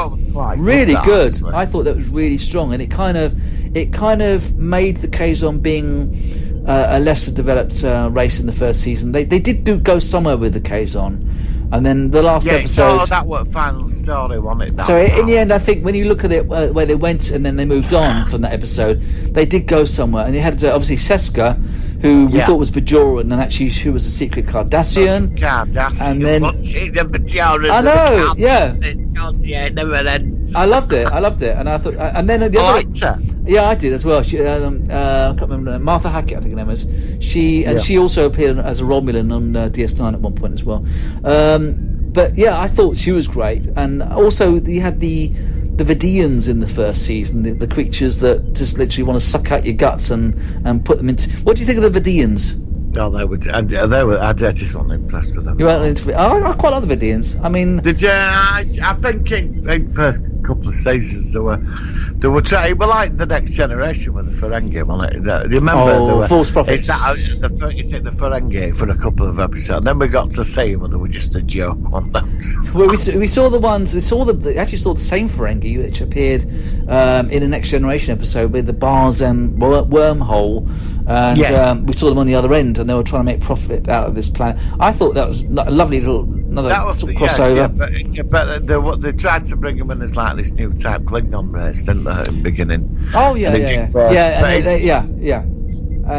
Really good. I thought that was really strong, and it kind of made the Kazon being a lesser developed race in the first season. They did go somewhere with the Kazon, and then the last episode. That was final story, wasn't it? So in the end, I think when you look at it, where they went and then they moved on from that episode, they did go somewhere, and you had obviously Seska, who we thought was Bajoran, and actually she was a secret Cardassian. And then she's a Bajoran. I know, yeah. It never ends. I loved it, and I thought, and then the I other. liked her. Yeah, I did as well. She, I can't remember, Martha Hackett, I think her name was. She also appeared as a Romulan on DS9 at one point as well. But yeah, I thought she was great, and also you had the Vidians in the first season, the creatures that just literally want to suck out your guts and put them into. What do you think of the Vidians? No, they were. I just wasn't impressed with them. You weren't into it? I quite like the Vidians. I mean, did you? I think in first couple of seasons they were trying. Well, like the Next Generation with the Ferengi, wasn't it? Remember? False Prophets. You think the Ferengi for a couple of episodes. Then we got to see them, they were just a joke, weren't they? Well, we saw the ones. We actually saw the same Ferengi which appeared in a Next Generation episode with the bars and wormhole, and yes. We saw them on the other end, and they were trying to make profit out of this planet. I thought that was a lovely little crossover. But they tried to bring them in as like this new type Klingon race, didn't they, in the beginning? Oh yeah.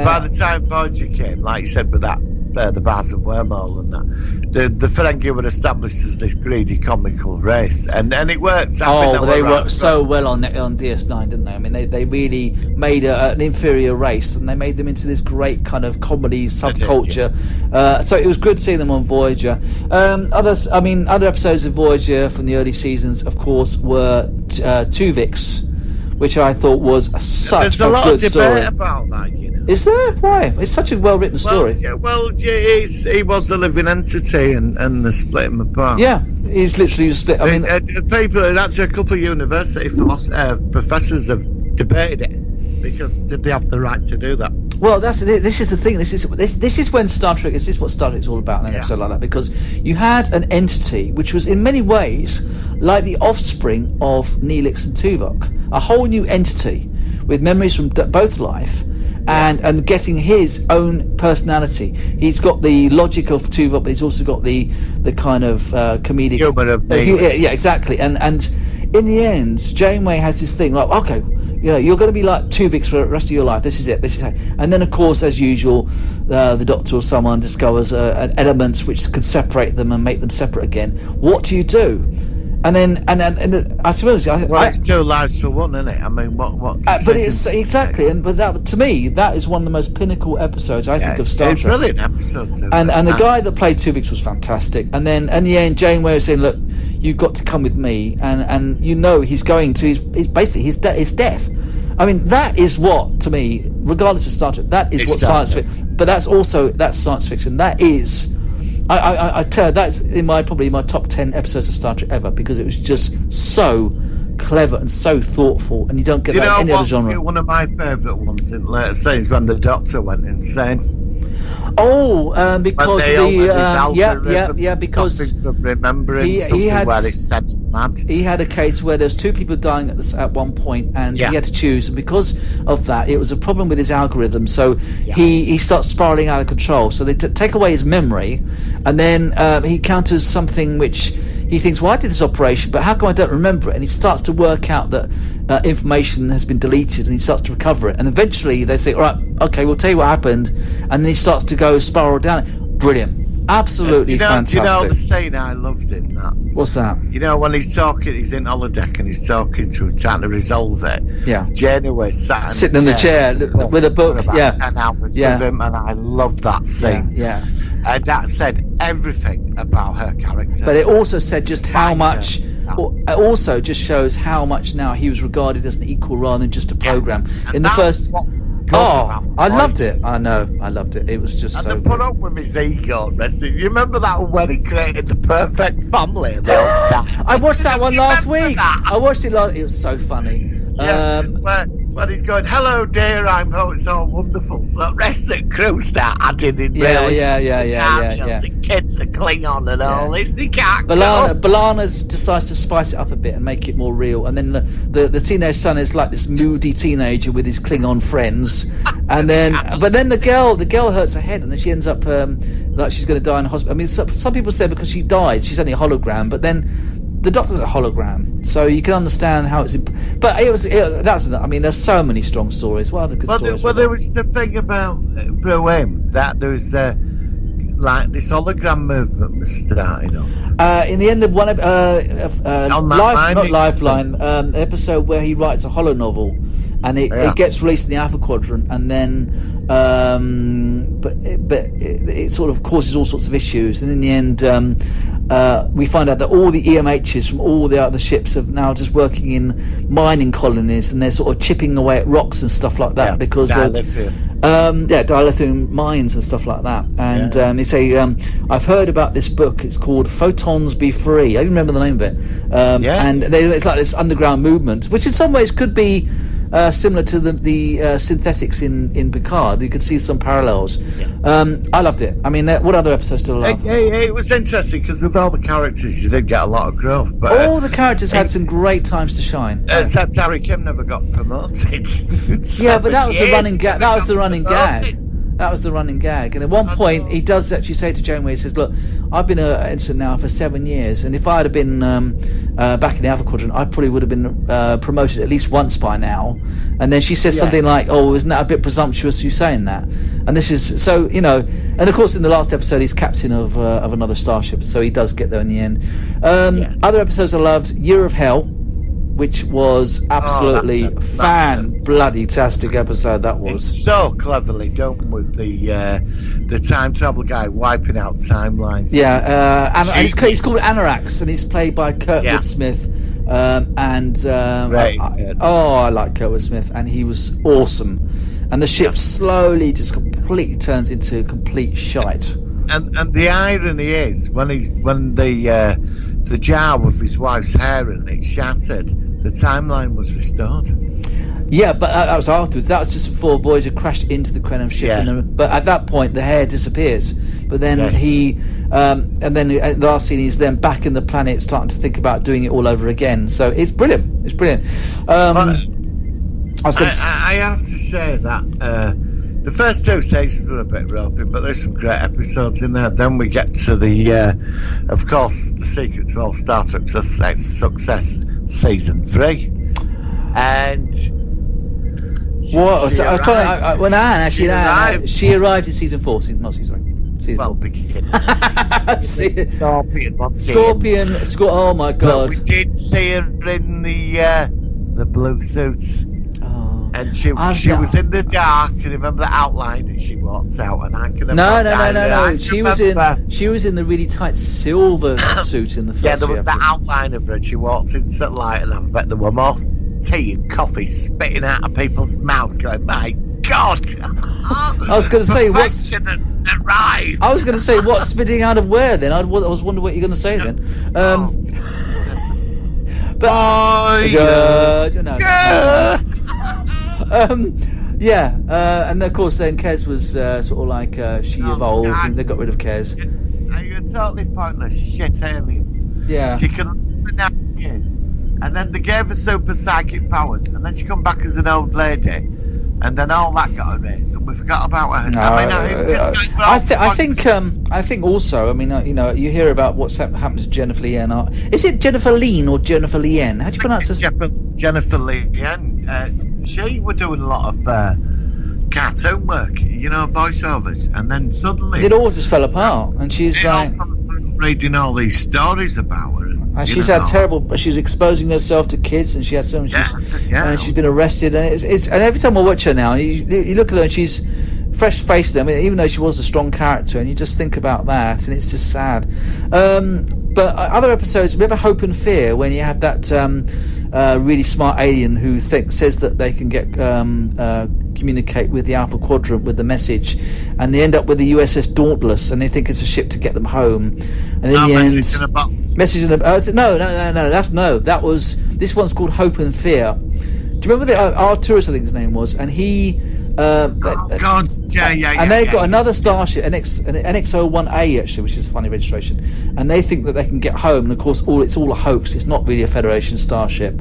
By the time Voyager came, like you said, with that the bars and wormhole and that, the Ferengi were established as this greedy, comical race, and it worked. They worked so well on DS9, didn't they? I mean, they really made an inferior race, and they made them into this great kind of comedy subculture. So it was good seeing them on Voyager. Other episodes of Voyager from the early seasons, of course, were Tuvix, which I thought was such a good story. There's a lot of debate about that, you know. Is there? Why? It's such a well-written story. He was a living entity, and they split him apart. Yeah, he's literally split. I mean, people, actually, a couple of university professors have debated it because did they have the right to do that? Well, this is the thing. This is when Star Trek. This is what Star Trek's all about in an episode like that, because you had an entity which was in many ways like the offspring of Neelix and Tuvok, a whole new entity with memories from both life and getting his own personality. He's got the logic of Tuvok, but he's also got the kind of comedic humor of Neelix. Yeah, exactly. And in the end, Janeway has this thing like, okay, you know, you're going to be like Tuvix for the rest of your life. This is it. This is how. And then, of course, as usual, the Doctor or someone discovers an element which can separate them and make them separate again. What do you do? And then, I suppose, it's two lives for one, isn't it? I mean, what? But it's exactly, but that to me, that is one of the most pinnacle episodes I think of Star Trek. It's a brilliant episode. And the guy that played Tuvix was fantastic. And then, in the end, Janeway was saying, "Look, you've got to come with me," and you know he's going to. He's basically his death. I mean, that is what, to me, regardless of Star Trek, that is what science fiction. But that's science fiction. That is. I tell you, that's probably my top 10 episodes of Star Trek ever, because it was just so clever and so thoughtful, and you don't get that in any other genre. One of my favourite ones in later seasons when the Doctor went insane. Because because from remembering he had where it sent him mad. He had a case where there's two people dying at one point, and he had to choose, and because of that, it was a problem with his algorithm. So he starts spiraling out of control. So they take away his memory, and then he encounters something which he thinks, well, I did this operation, but how come I don't remember it? And he starts to work out that information has been deleted, and he starts to recover it. And eventually they say, all right, okay, we'll tell you what happened. And then he starts to go spiral down. Brilliant. Absolutely fantastic. Do you know the scene I loved in that? What's that? You know, when he's talking, he's in holodeck and he's talking to him, trying to resolve it. Yeah. Janeway sitting in the chair with a book. For about 10 hours with him, and I love that scene. Yeah. And that said, everything about her character. But it also said just how Fine, much. yeah. It also just shows how much now he was regarded as an equal rather than just a program. And In the that first. was what was good Oh, about I loved Voyager. it. I know, I loved it. It was just And so they put good. up with his ego and rest of it. You remember that when he created the perfect family and they all started? I watched that one last Remember week. that? I watched it last. It was so funny. Yeah, where he's going, hello dear, I'm home, it's all wonderful. So the rest of the crew start adding in Yeah, realistic yeah. scenarios and kids are Klingon and all this. They can't Balana decides to spice it up a bit and make it more real, and then the teenage son is like this moody teenager with his Klingon friends, and then but then the girl hurts her head, and then she ends up like she's going to die in a hospital. I mean, some people say because she died, she's only a hologram, but then the Doctor's a hologram, so you can understand how it's. But I mean, there's so many strong stories. What other good stories? Well, there was the thing about through him that there was like this hologram movement was starting up. In the end of one Lifeline, episode where he writes a holo novel, and it gets released in the Alpha Quadrant, and then it sort of causes all sorts of issues, and in the end we find out that all the EMHs from all the other ships are now just working in mining colonies, and they're sort of chipping away at rocks and stuff like that because dilithium mines and stuff like that. And it's I've heard about this book. It's called Photons Be Free. I even remember the name of it. And it's like this underground movement, which in some ways could be similar to the synthetics in Picard. You could see some parallels. I loved it. I mean, what other episodes did I love? It was interesting because with all the characters you did get a lot of growth, but all the characters had some great times to shine. Except Harry Kim never got promoted. Yeah, but that was the running gag. That was the running gag. That was the running gag. And at one point, he does actually say to Janeway, he says, look, I've been an ensign now for 7 years, and if I had been back in the Alpha Quadrant, I probably would have been promoted at least once by now. And then she says something like, oh, isn't that a bit presumptuous, you saying that? And this is, so, and of course in the last episode, he's captain of another starship, so he does get there in the end. Other episodes I loved, Year of Hell, which was absolutely fan-bloody-tastic episode. That was it's so cleverly done with the time travel guy wiping out timelines. He's called Anorax, and he's played by Kurtwood Smith. I like Kurtwood Smith, and he was awesome. And the ship slowly just completely turns into complete shite. And the irony is when the jar with his wife's hair in it shattered, the timeline was restored. Yeah, but that was afterwards. That was just before Voyager crashed into the Krenim ship. But at that point, the hair disappears. But then and then the last scene, he's then back in the planet, starting to think about doing it all over again. So it's brilliant. It's brilliant. I have to say that the first 2 seasons were a bit ropey, but there's some great episodes in there. Then we get to of course, the secret to all Star Trek success, season 3, and she arrived in season 4, not season 3. Scorpion. Oh my God! But we did see her in the blue suits. And she was in the dark, and remember the outline, and she walks out, and I can No. She was in the really tight silver suit in the first. Yeah, there was that outline of her, and she walks into the light, and I bet there were more tea and coffee spitting out of people's mouths, going, "My God!" I was going to say what's arrived. I was going to say what's spitting out of where? Then I was wondering what you're going to say then. And of course then Kez was sort of like she evolved, and they got rid of Kez. You're totally pointless shit alien. Yeah. She can live for 9 years, and then they gave her super psychic powers, and then she come back as an old lady, and then all that got erased, and we forgot about her. I think also, I mean, you hear about what's happened to Jennifer Lien. Is it Jennifer Lien or Jennifer Lien? How do you pronounce this? Jennifer Lien. She were doing a lot of cartoon work, voiceovers, and then suddenly it all just fell apart, and she's like reading all these stories about her. And she's had terrible. She's exposing herself to kids, and she has some. And she's been arrested, and it's and every time I watch her now, you look at her, and she's fresh face. I mean, even though she was a strong character, and you just think about that, and it's just sad. But other episodes, remember Hope and Fear, when you had that really smart alien who says that they can get communicate with the Alpha Quadrant with the message, and they end up with the USS Dauntless, and they think it's a ship to get them home, and in the end, message in a that was this one's called Hope and Fear. Do you remember the Arturus, I think his name was, and he and they've got another starship, an NX-01A actually, which is a funny registration, and they think that they can get home, and of course it's all a hoax. It's not really a Federation starship.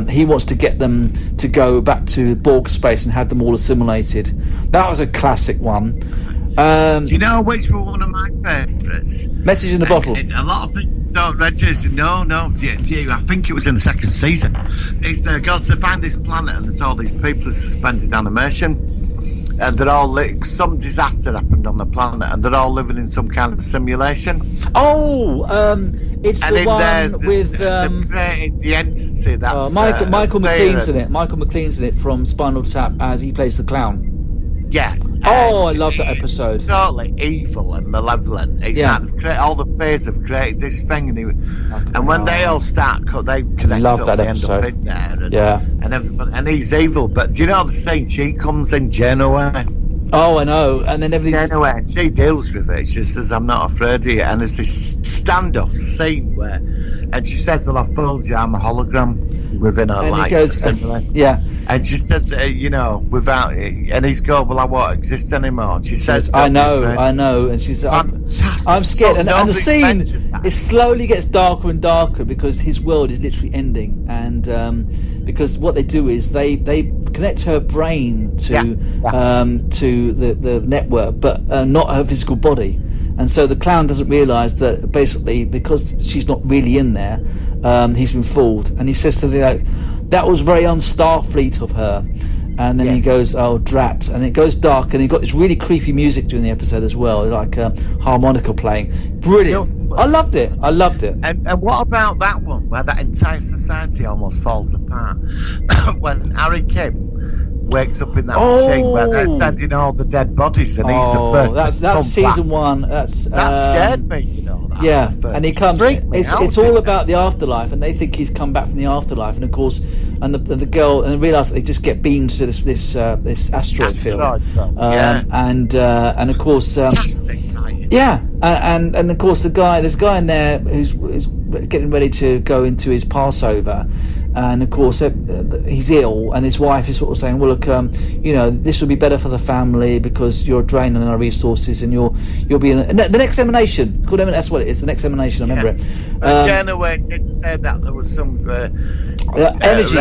He wants to get them to go back to Borg space and have them all assimilated. That was a classic one. Do you know which was one of my favourites? Message in a Bottle. A lot of people don't register. No, I think it was in the second season. It's they find this planet, and there's all these people suspended animation, and they're all some disaster happened on the planet, and they're all living in some kind of simulation. It's and the one with created the entity that's Michael McLean's in it. Michael McLean's in it from Spinal Tap, as he plays the clown. Yeah. I love that episode. It's totally evil and malevolent. It's like all the fears have created this thing, and when they all start, they connect up. They end up in there, and everybody, and he's evil. But do you know the scene? She comes in Janeway. Oh, I know. And then everything. Janeway, and she deals with it. She says, "I'm not afraid of you." And there's this standoff scene where, and she says, "Well, I fooled you. I'm a hologram." Within her life, and she says, without it, and he's go, "Well, I won't exist anymore." And she says, I know, and she says, I'm scared, and the scene it slowly gets darker and darker because his world is literally ending, and because what they do is they connect her brain to the network, but not her physical body. And so the clown doesn't realise that basically because she's not really in there, he's been fooled. And he says to her, that was very un-Starfleet of her. And then he goes, oh, drat. And it goes dark, and he got this really creepy music during the episode as well, like harmonica playing. Brilliant. I loved it. And what about that one, where that entire society almost falls apart? When Harry Kim wakes up in that machine where they're sending all the dead bodies, and he's the first. That's season one. That scared me, and he comes. It's all about the afterlife, and they think he's come back from the afterlife, and of course, and the girl, and they realise they just get beamed to this asteroid field, and of course, and of course there's a guy in there who's getting ready to go into his Passover. And of course, he's ill, and his wife is sort of saying, "Well, look, this will be better for the family because you're draining our resources, and you'll be in the next emanation." That's what it is. The next emanation. I remember it. Janeway did say that there was some energy,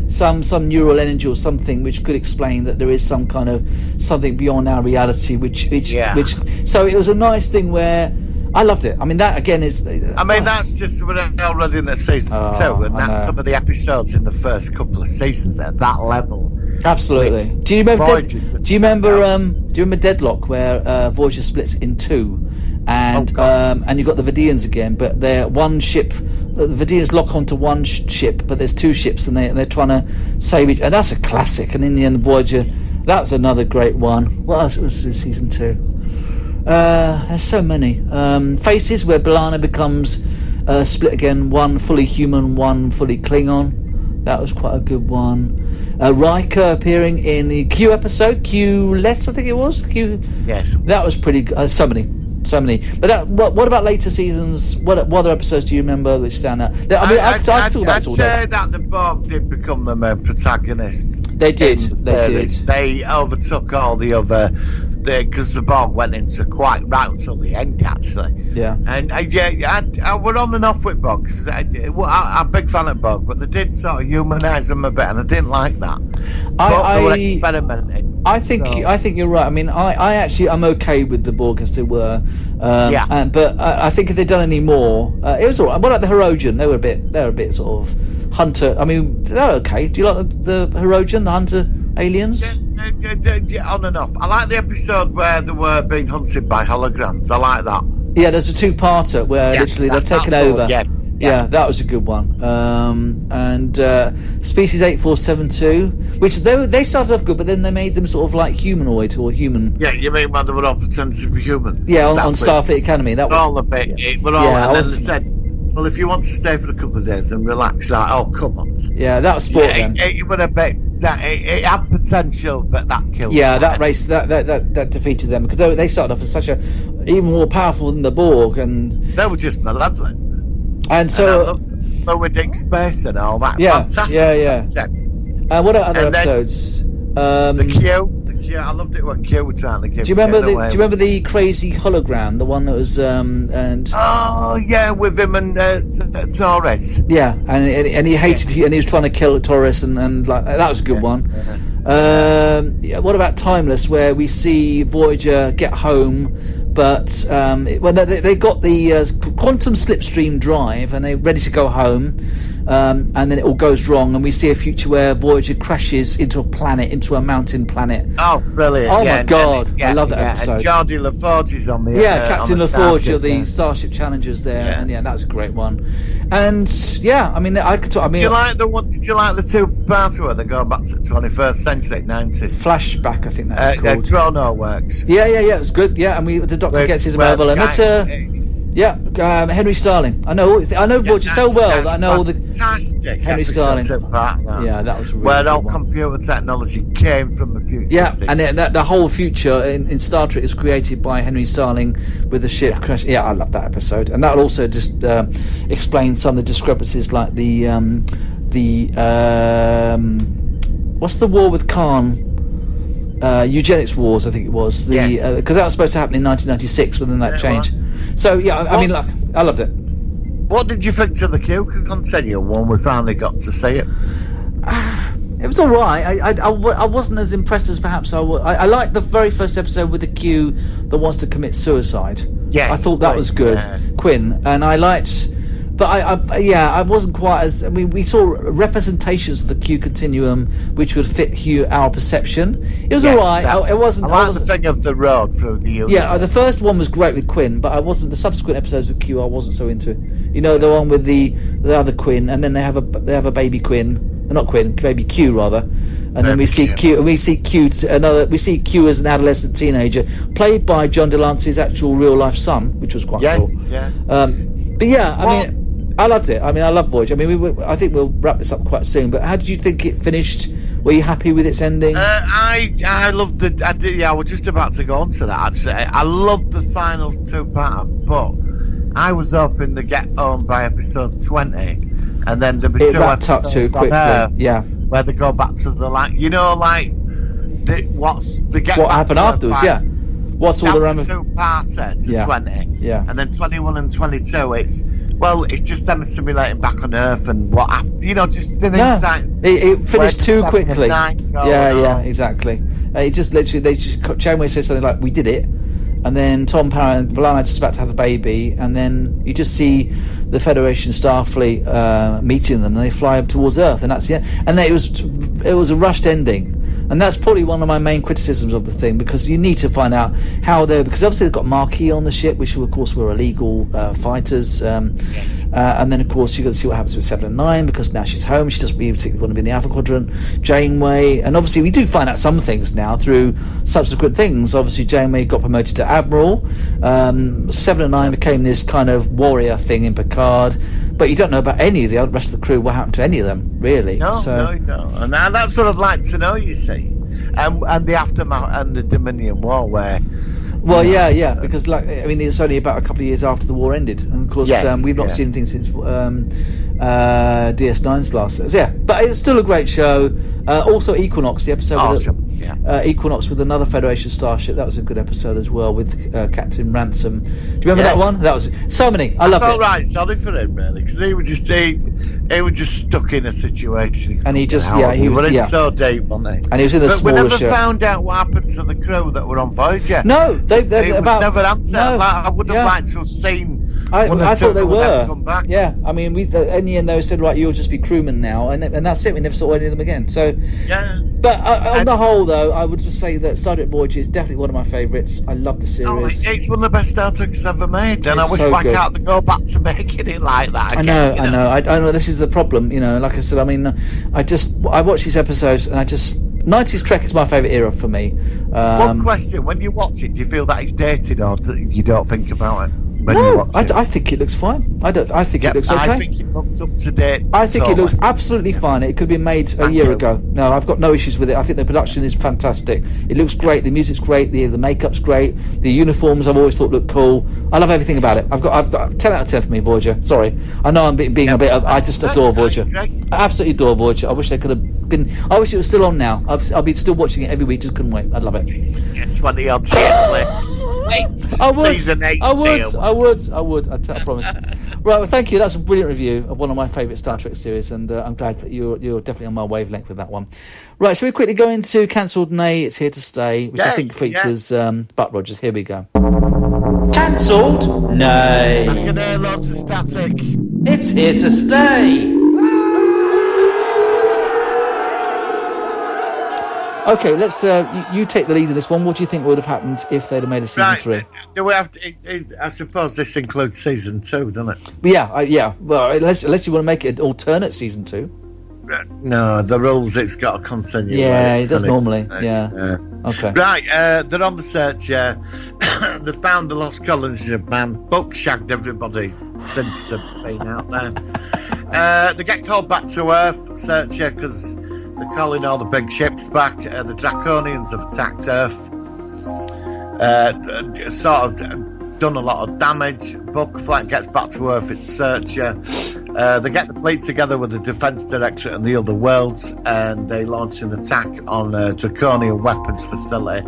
some neural energy or something which could explain that there is some kind of something beyond our reality. Which. So it was a nice thing where. I loved it. I mean, that again is. That's just we're already in the season 2, and that's some of the episodes in the first couple of seasons at that level. Absolutely. Do you remember Deadlock, where Voyager splits in two, and you got the Vidians again, but they're one ship. The Vidians lock onto one ship, but there's two ships, and they're trying to save each. And that's a classic. And in the end, Voyager. That's another great one. What else was in season 2? There's so many. Faces, where B'Elanna becomes split again, one fully human, one fully Klingon. That was quite a good one. Riker appearing in the Q episode, Q-less, I think it was. Q. Yes. That was pretty good. So many. But what about later seasons? What other episodes do you remember which stand out? I could talk about it all day. I'd say that the Borg did become the main protagonists. They did. They overtook all the other. Because the Borg went into quite right until the end, actually. Yeah. And we're on and off with Borg. I'm a big fan of Borg, but they did sort of humanise them a bit, and I didn't like that. They were experimenting. I think you're right. I mean, I'm okay with the Borg as they were. But I think if they'd done any more, it was all right. What about the Hirogen? They were a bit sort of hunter. I mean, they're okay. Do you like the Hirogen, the hunter aliens? On and off. I like the episode where they were being hunted by holograms. I like that. Yeah, there's a two-parter where literally they've taken over. Yeah, that was a good one. And and Species 8472, which they started off good, but then they made them sort of like humanoid or human. Yeah, you mean when they were all pretending to be human? Yeah, on Starfleet Academy. That was all a bit. And then they said, well, if you want to stay for a couple of days and relax, like, oh, come on. Yeah, that was sport then. It would have been that it had potential, but that killed. Yeah, that race that defeated them because they started off as such a even more powerful than the Borg, and they were just lads. And so, with Dick Space and all that. Yeah, fantastic. Yeah. What are other episodes? The Q. I loved it when Q was trying to give. Do you remember the crazy hologram, the one that was and? Oh yeah, with him and Torres. Yeah, and he hated and he was trying to kill Torres and like that was a good one. What about Timeless, where we see Voyager get home, but they got the quantum slipstream drive and they're ready to go home. And then it all goes wrong, and we see a future where Voyager crashes into a mountain planet. Oh, brilliant! Oh my God, I love that episode. And Geordie LaForge is on the Captain LaForge of the yeah. Starship Challengers there, and that's a great one. And yeah, I mean, Did you like the two-parter where they go back to the 21st century, 90s? Flashback, I think that's called. Chrono Works. Yeah, it was good. Yeah, and the Doctor gets his mobile emitter. Yeah, Henry Starling. I know Voyager so well that I know all the fantastic Henry Starling. Yeah, that was really where all one. Computer technology came from the future. Yeah, and the whole future in Star Trek is created by Henry Starling with the ship crash. Yeah, I love that episode, and that also just explains some of the discrepancies, like the what's the war with Khan? Eugenics wars, I think it was. Because that was supposed to happen in 1996, but then that changed. So yeah, I mean, look, I loved it. What did you think to the Q Continuum when we finally got to see it? It was all right. I wasn't as impressed as perhaps I would. I liked the very first episode with the Q that wants to commit suicide. Yes, I thought that was good, Quinn, and I liked. But I wasn't quite as. I mean, we saw representations of the Q Continuum which would fit our perception. It was all right. It wasn't. I like the thing of the road through the universe. Yeah, the first one was great with Quinn, but I wasn't. The subsequent episodes with Q, I wasn't so into. You know, the one with the other Quinn, and then they have a baby Quinn, not Quinn, baby Q rather, and then we see Q, and we see Q as an adolescent teenager, played by John Delancey's actual real life son, which was quite cool. Yeah. But yeah, I mean. I loved it. I mean, I love Voyager. I mean, I think we'll wrap this up quite soon. But how did you think it finished? Were you happy with its ending? I loved the. I was just about to go on to that. Actually, I loved the final two-part, but I was hoping to get home by episode 20, and then there'd be two wrapped up too quickly. Where they go back to the what happened afterwards? Yeah. What's all the two-parter to 20? Yeah. And then 21 and 22, it's just them simulating back on Earth and what happened. You know, just an insight. It finished too quickly. Yeah, exactly. It just literally, Janeway says something like, "We did it," and then Tom Paris and B'Elanna are just about to have a baby, and then you just see the Federation Starfleet meeting them, and they fly up towards Earth, and that's it. And it was a rushed ending. And that's probably one of my main criticisms of the thing, because you need to find out how because obviously they've got Marquis on the ship, which of course were illegal fighters, and then of course you've got to see what happens with 7 and 9, because now she's home, she doesn't really particularly want to be in the Alpha Quadrant. Janeway, and obviously we do find out some things now through subsequent things. Obviously Janeway got promoted to Admiral, 7 and 9 became this kind of warrior thing in Picard, but you don't know about any of the rest of the crew, what happened to any of them, really. No, and that's what I'd like to know, you see. And the aftermath and the Dominion War, where because it's only about a couple of years after the war ended, and of course we've not seen anything since DS9's last. But it was still a great show. Also Equinox, the episode Equinox with another Federation starship, that was a good episode as well, with Captain Ransom. Do you remember that one? That was so many. I felt right sorry for him, really, because he was just stuck in a situation, and he was in so deep, wasn't he? And he was in a smaller ship. We never found out what happened to the crew that were on Voyager. No, they was never answered. I would have liked to have seen I thought they were. Come back. Yeah, I mean, in the end they said, right, you'll just be crewmen now, and that's it. We never saw any of them again. So, Yeah. but on the whole, though, I would just say that Star Trek Voyager is definitely one of my favourites. I love the series. It's one of the best Star Treks ever made, and It's I wish so why good. can't they go back to making it like that I again? know. I know. This is the problem. Like I said, I mean, I watch these episodes, and 90s Trek is my favourite era for me. One question: when you watch it, do you feel that it's dated, or you don't think about it? When you No, watch it? I think it looks fine. I think it looks okay. I think it looks up to date. I think it looks totally. absolutely fine. It could have been made a Thank year you. ago. No, I've got no issues with it. I think the production is fantastic. It looks great. The music's great. The makeup's great. The uniforms I've always thought look cool. I love everything about it. I've got 10 out of 10 for me, Voyager. Sorry, I know I'm being a bit. I just adore Voyager. Great. I absolutely adore Voyager. I wish they could have been. I wish it was still on now. I'll be still watching it every week. Just couldn't wait. I love it. It's 20 odd years later. I would. Season 8. I would. I promise. Right. Well, thank you. That's a brilliant review of one of my favourite Star Trek series, and I'm glad that you're definitely on my wavelength with that one. Right. Shall we quickly go into Cancelled Nay? It's Here to Stay, which I think features Buck Rogers. Here we go. Cancelled Nay. I can hear loads of static. It's Here to Stay. Okay, let's. You take the lead in this one. What do you think would have happened if they'd have made a season 3? Do we have to, I suppose this includes season 2, doesn't it? Yeah. Well, unless you want to make it an alternate season 2. No, the rules, it's got to continue. Yeah, it does normally. Yeah. Okay. Right, they're on the search. They found the lost colonies of man. Buck shagged everybody since they've been out there. They get called back to Earth, searcher, because they're calling all the big ships back. The Draconians have attacked Earth. Sort of done a lot of damage. Buck gets back to Earth, it's searcher. They get the fleet together with the Defence Directorate and the other worlds, and they launch an attack on a Draconian weapons facility.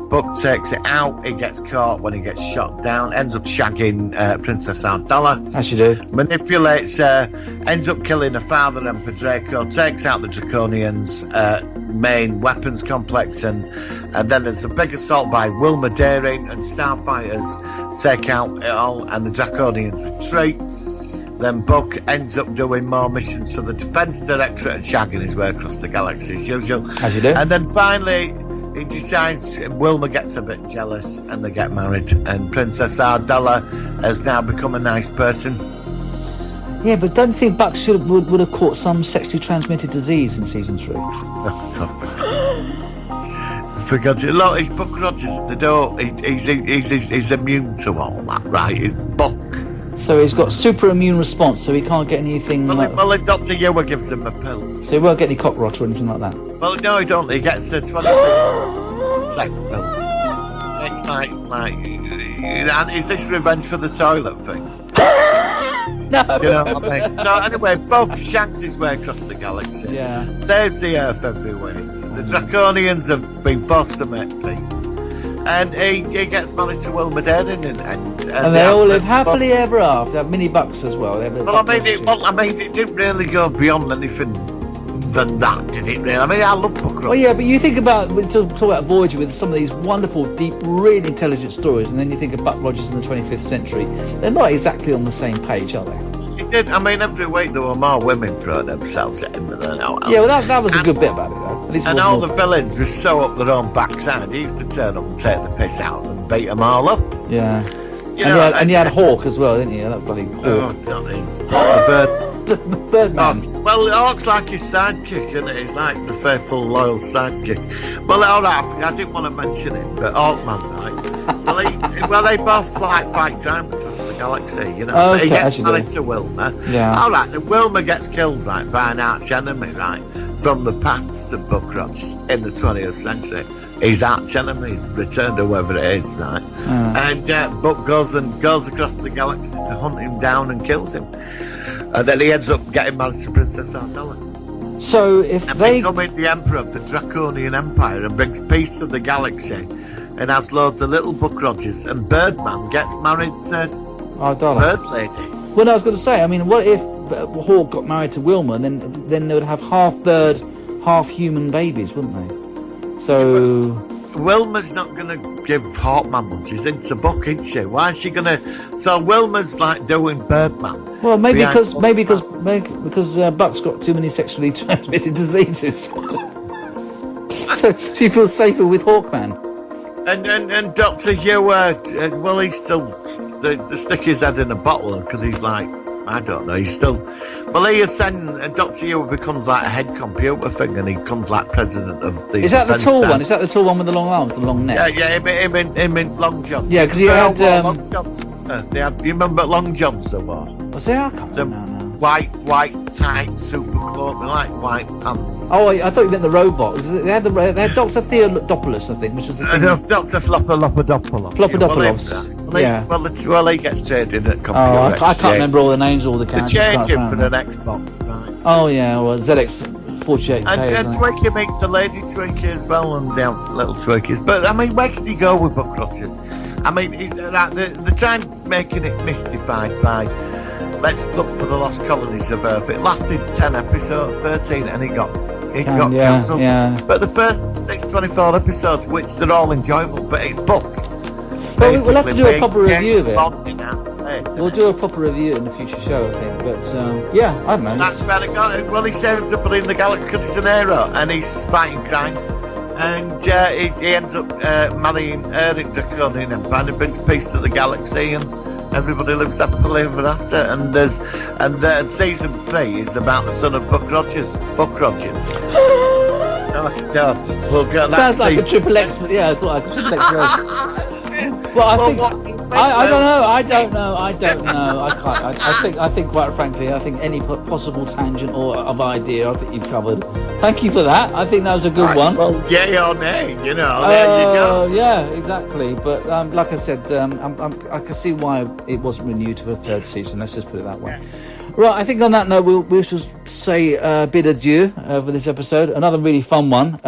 Buck takes it out, he gets caught when he gets shot down, ends up shagging Princess Ardella. As you do. Manipulates, ends up killing her father, Emperor Draco, takes out the Draconians' main weapons complex, and then there's a big assault by Wilma Daring, and starfighters take out it all, and the Draconians retreat. Then Buck ends up doing more missions for the Defence Directorate and shagging his way across the galaxy as usual. As you do. And then finally, he decides Wilma gets a bit jealous and they get married. And Princess Ardella has now become a nice person. Yeah, but don't you think Buck would have caught some sexually transmitted disease in season 3? For God's sake, look, he's Buck Rogers. They don't. He's immune to all that, right? He's Buck. So he's got super immune response, so he can't get anything. Well, Dr. Ewer gives him a pill. So he won't get any cock rot or anything like that. Well, no, he don't. He gets the 20 sex pill. It's like, and is this revenge for the toilet thing? No. Do you know what I mean? So anyway, Buck shanks his way across the galaxy. Yeah. Saves the Earth every way. The Draconians have been forced to make peace. And he gets married to Wilma Daring, and they all live happily ever after. They have mini Bucks as well. Well, I mean, it didn't really go beyond anything than that, did it? Really? I mean, I love Buck Rogers. Well, yeah, but you think about talk about Voyager with some of these wonderful, deep, really intelligent stories, and then you think of Buck Rogers in the 25th century. They're not exactly on the same page, are they? It did. I mean, every week there were more women throwing themselves at him than anyone else. Yeah, well, that was a good bit about it, though. At least and all the villains were so up their own backside. He used to turn up and take the piss out and beat them all up. Yeah. And you had Hawk as well, didn't you? That bloody Hawk. Oh, not him. The bird. The Birdman. Well, Hawk's like his sidekick, isn't it? He's like the faithful, loyal sidekick. Well, all right, I didn't want to mention it, but Hawkman, right? Well, they both fight crime across the galaxy, you know. Okay, he gets married to Wilma. Yeah. All right, then Wilma gets killed, right, by an arch enemy, right, from the past of Buck Rogers in the 20th century. His arch enemy, his returned or whoever it is, right? And Buck goes across the galaxy to hunt him down and kills him. And then he ends up getting married to Princess Ardella. So if and they becoming the emperor of the Draconian Empire and brings peace to the galaxy and has loads of little Buck Rogers, and Birdman gets married to Bird Lady. Well, I was going to say, I mean, what if Hawk got married to Wilma, and then they would have half bird, half human babies, wouldn't they? So Wilma's not going to give Hawkman much. She's into book, isn't she? Why is she going to? So Wilma's like doing Birdman. Well, maybe because Buck's got too many sexually transmitted diseases. So she feels safer with Hawkman. And Dr. Hugh, well, he's still the stick his head in a bottle because he's like, I don't know, he's still. Well, he is saying Dr. Hugh becomes like a head computer thing, and he becomes like president of the. Is that the tall one? Is that the tall one with the long arms, the long neck? Yeah, him in Long John. Yeah, because he had. Long Johns. They had. You remember Long Johns there were? Was there? I can't remember now. White tight super cloak, like white pants. Oh, I thought you meant the robot. They had Dr. Theodopoulos, I think, which is the thing. Dr. Flopodopoulos. Flopodopoulos. Well, he gets traded at computer. Oh, I can't remember all the names of all the characters. They change him for an Xbox, right? Oh yeah, well ZX 48K. And Twinkie meets the lady Twinkie as well, and they have little Twinkies. But I mean, where can you go with Buck Rogers? I mean, the time making it mystified by. Let's look for the lost colonies of Earth. It lasted 10 episodes, 13, and it got cancelled. Yeah. But the first 24 episodes, which they're all enjoyable, but it's Buck. Well, we'll have to do a proper review of it. We'll do a it? proper review in a future show, I think. But yeah, I don't know. That's where it got. Well, he saves up in the Galacticero, and he's fighting crime. And he ends up marrying her into Conan Empire and brings peace to the galaxy, and everybody lives happily ever after. And season 3 is about the son of Buck Rogers, Fuck Rogers. So we'll get that. Sounds like a triple X, yeah, it's like a triple X. Well, I don't know. I can't. I think, quite frankly, any possible tangent or of idea, I think you've covered. Thank you for that. I think that was a good one. Well, yay or nay, there you go. Yeah, exactly. But like I said, I can see why it wasn't renewed for a third season. Let's just put it that way. Right, I think on that note, we shall say bid adieu for this episode. Another really fun one.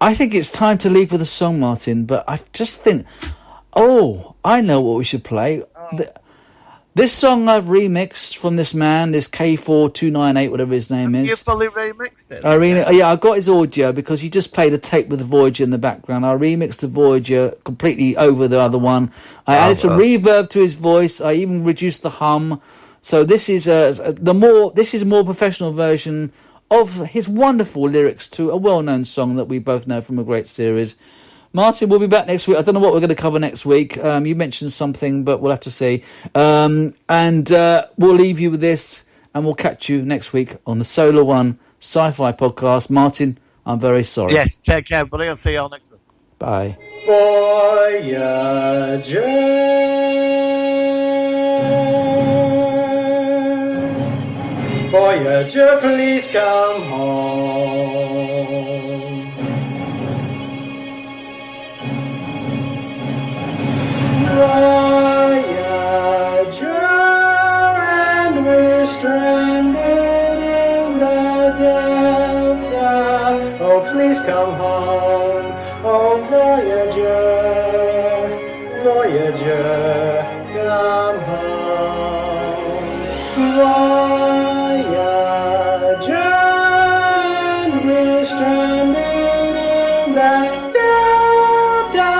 I think it's time to leave with a song, Martin, but I just think... Oh, I know what we should play. This song I've remixed from this man, this K4298, whatever his name is. You fully remixed it? I got his audio because he just played a tape with the Voyager in the background. I remixed the Voyager completely over the other one. I added some reverb to his voice. I even reduced the hum. So this is a more professional version of his wonderful lyrics to a well-known song that we both know from a great series. Martin, we'll be back next week. I don't know what we're going to cover next week. You mentioned something, but we'll have to see. And we'll leave you with this, and we'll catch you next week on the Solar One Sci-Fi podcast. Martin, I'm very sorry. Yes, take care, buddy. I'll see you all next week. Bye. Voyager. Voyager, please come home. Voyager, and we're stranded in the Delta. Oh, please come home. Oh, Voyager, Voyager, come home. Voyager, and we're stranded in the Delta.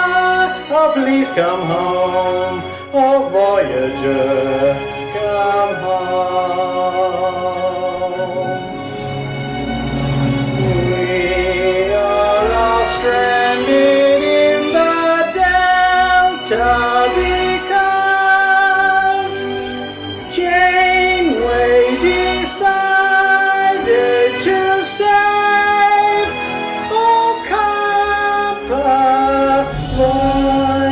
Oh, please come home. Oh, Voyager, come home. We are all stranded in the Delta because Janeway decided to save Okapa. Voyager,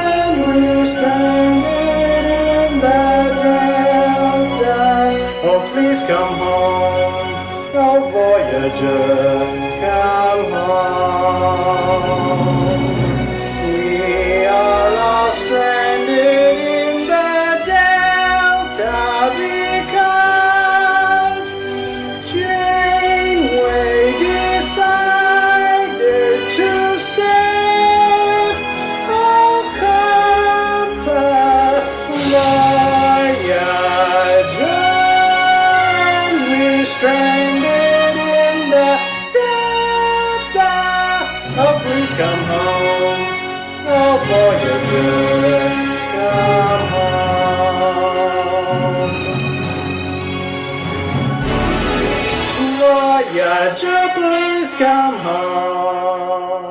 and we're stranded in the Delta. Oh, please come home. Oh, Voyager, come home. We are all stranded in the Delta because Janeway decided to save Okapa. Voyager, and we're stranded in the Delta. come home. Oh, Voyager, come home. Voyager, please come home.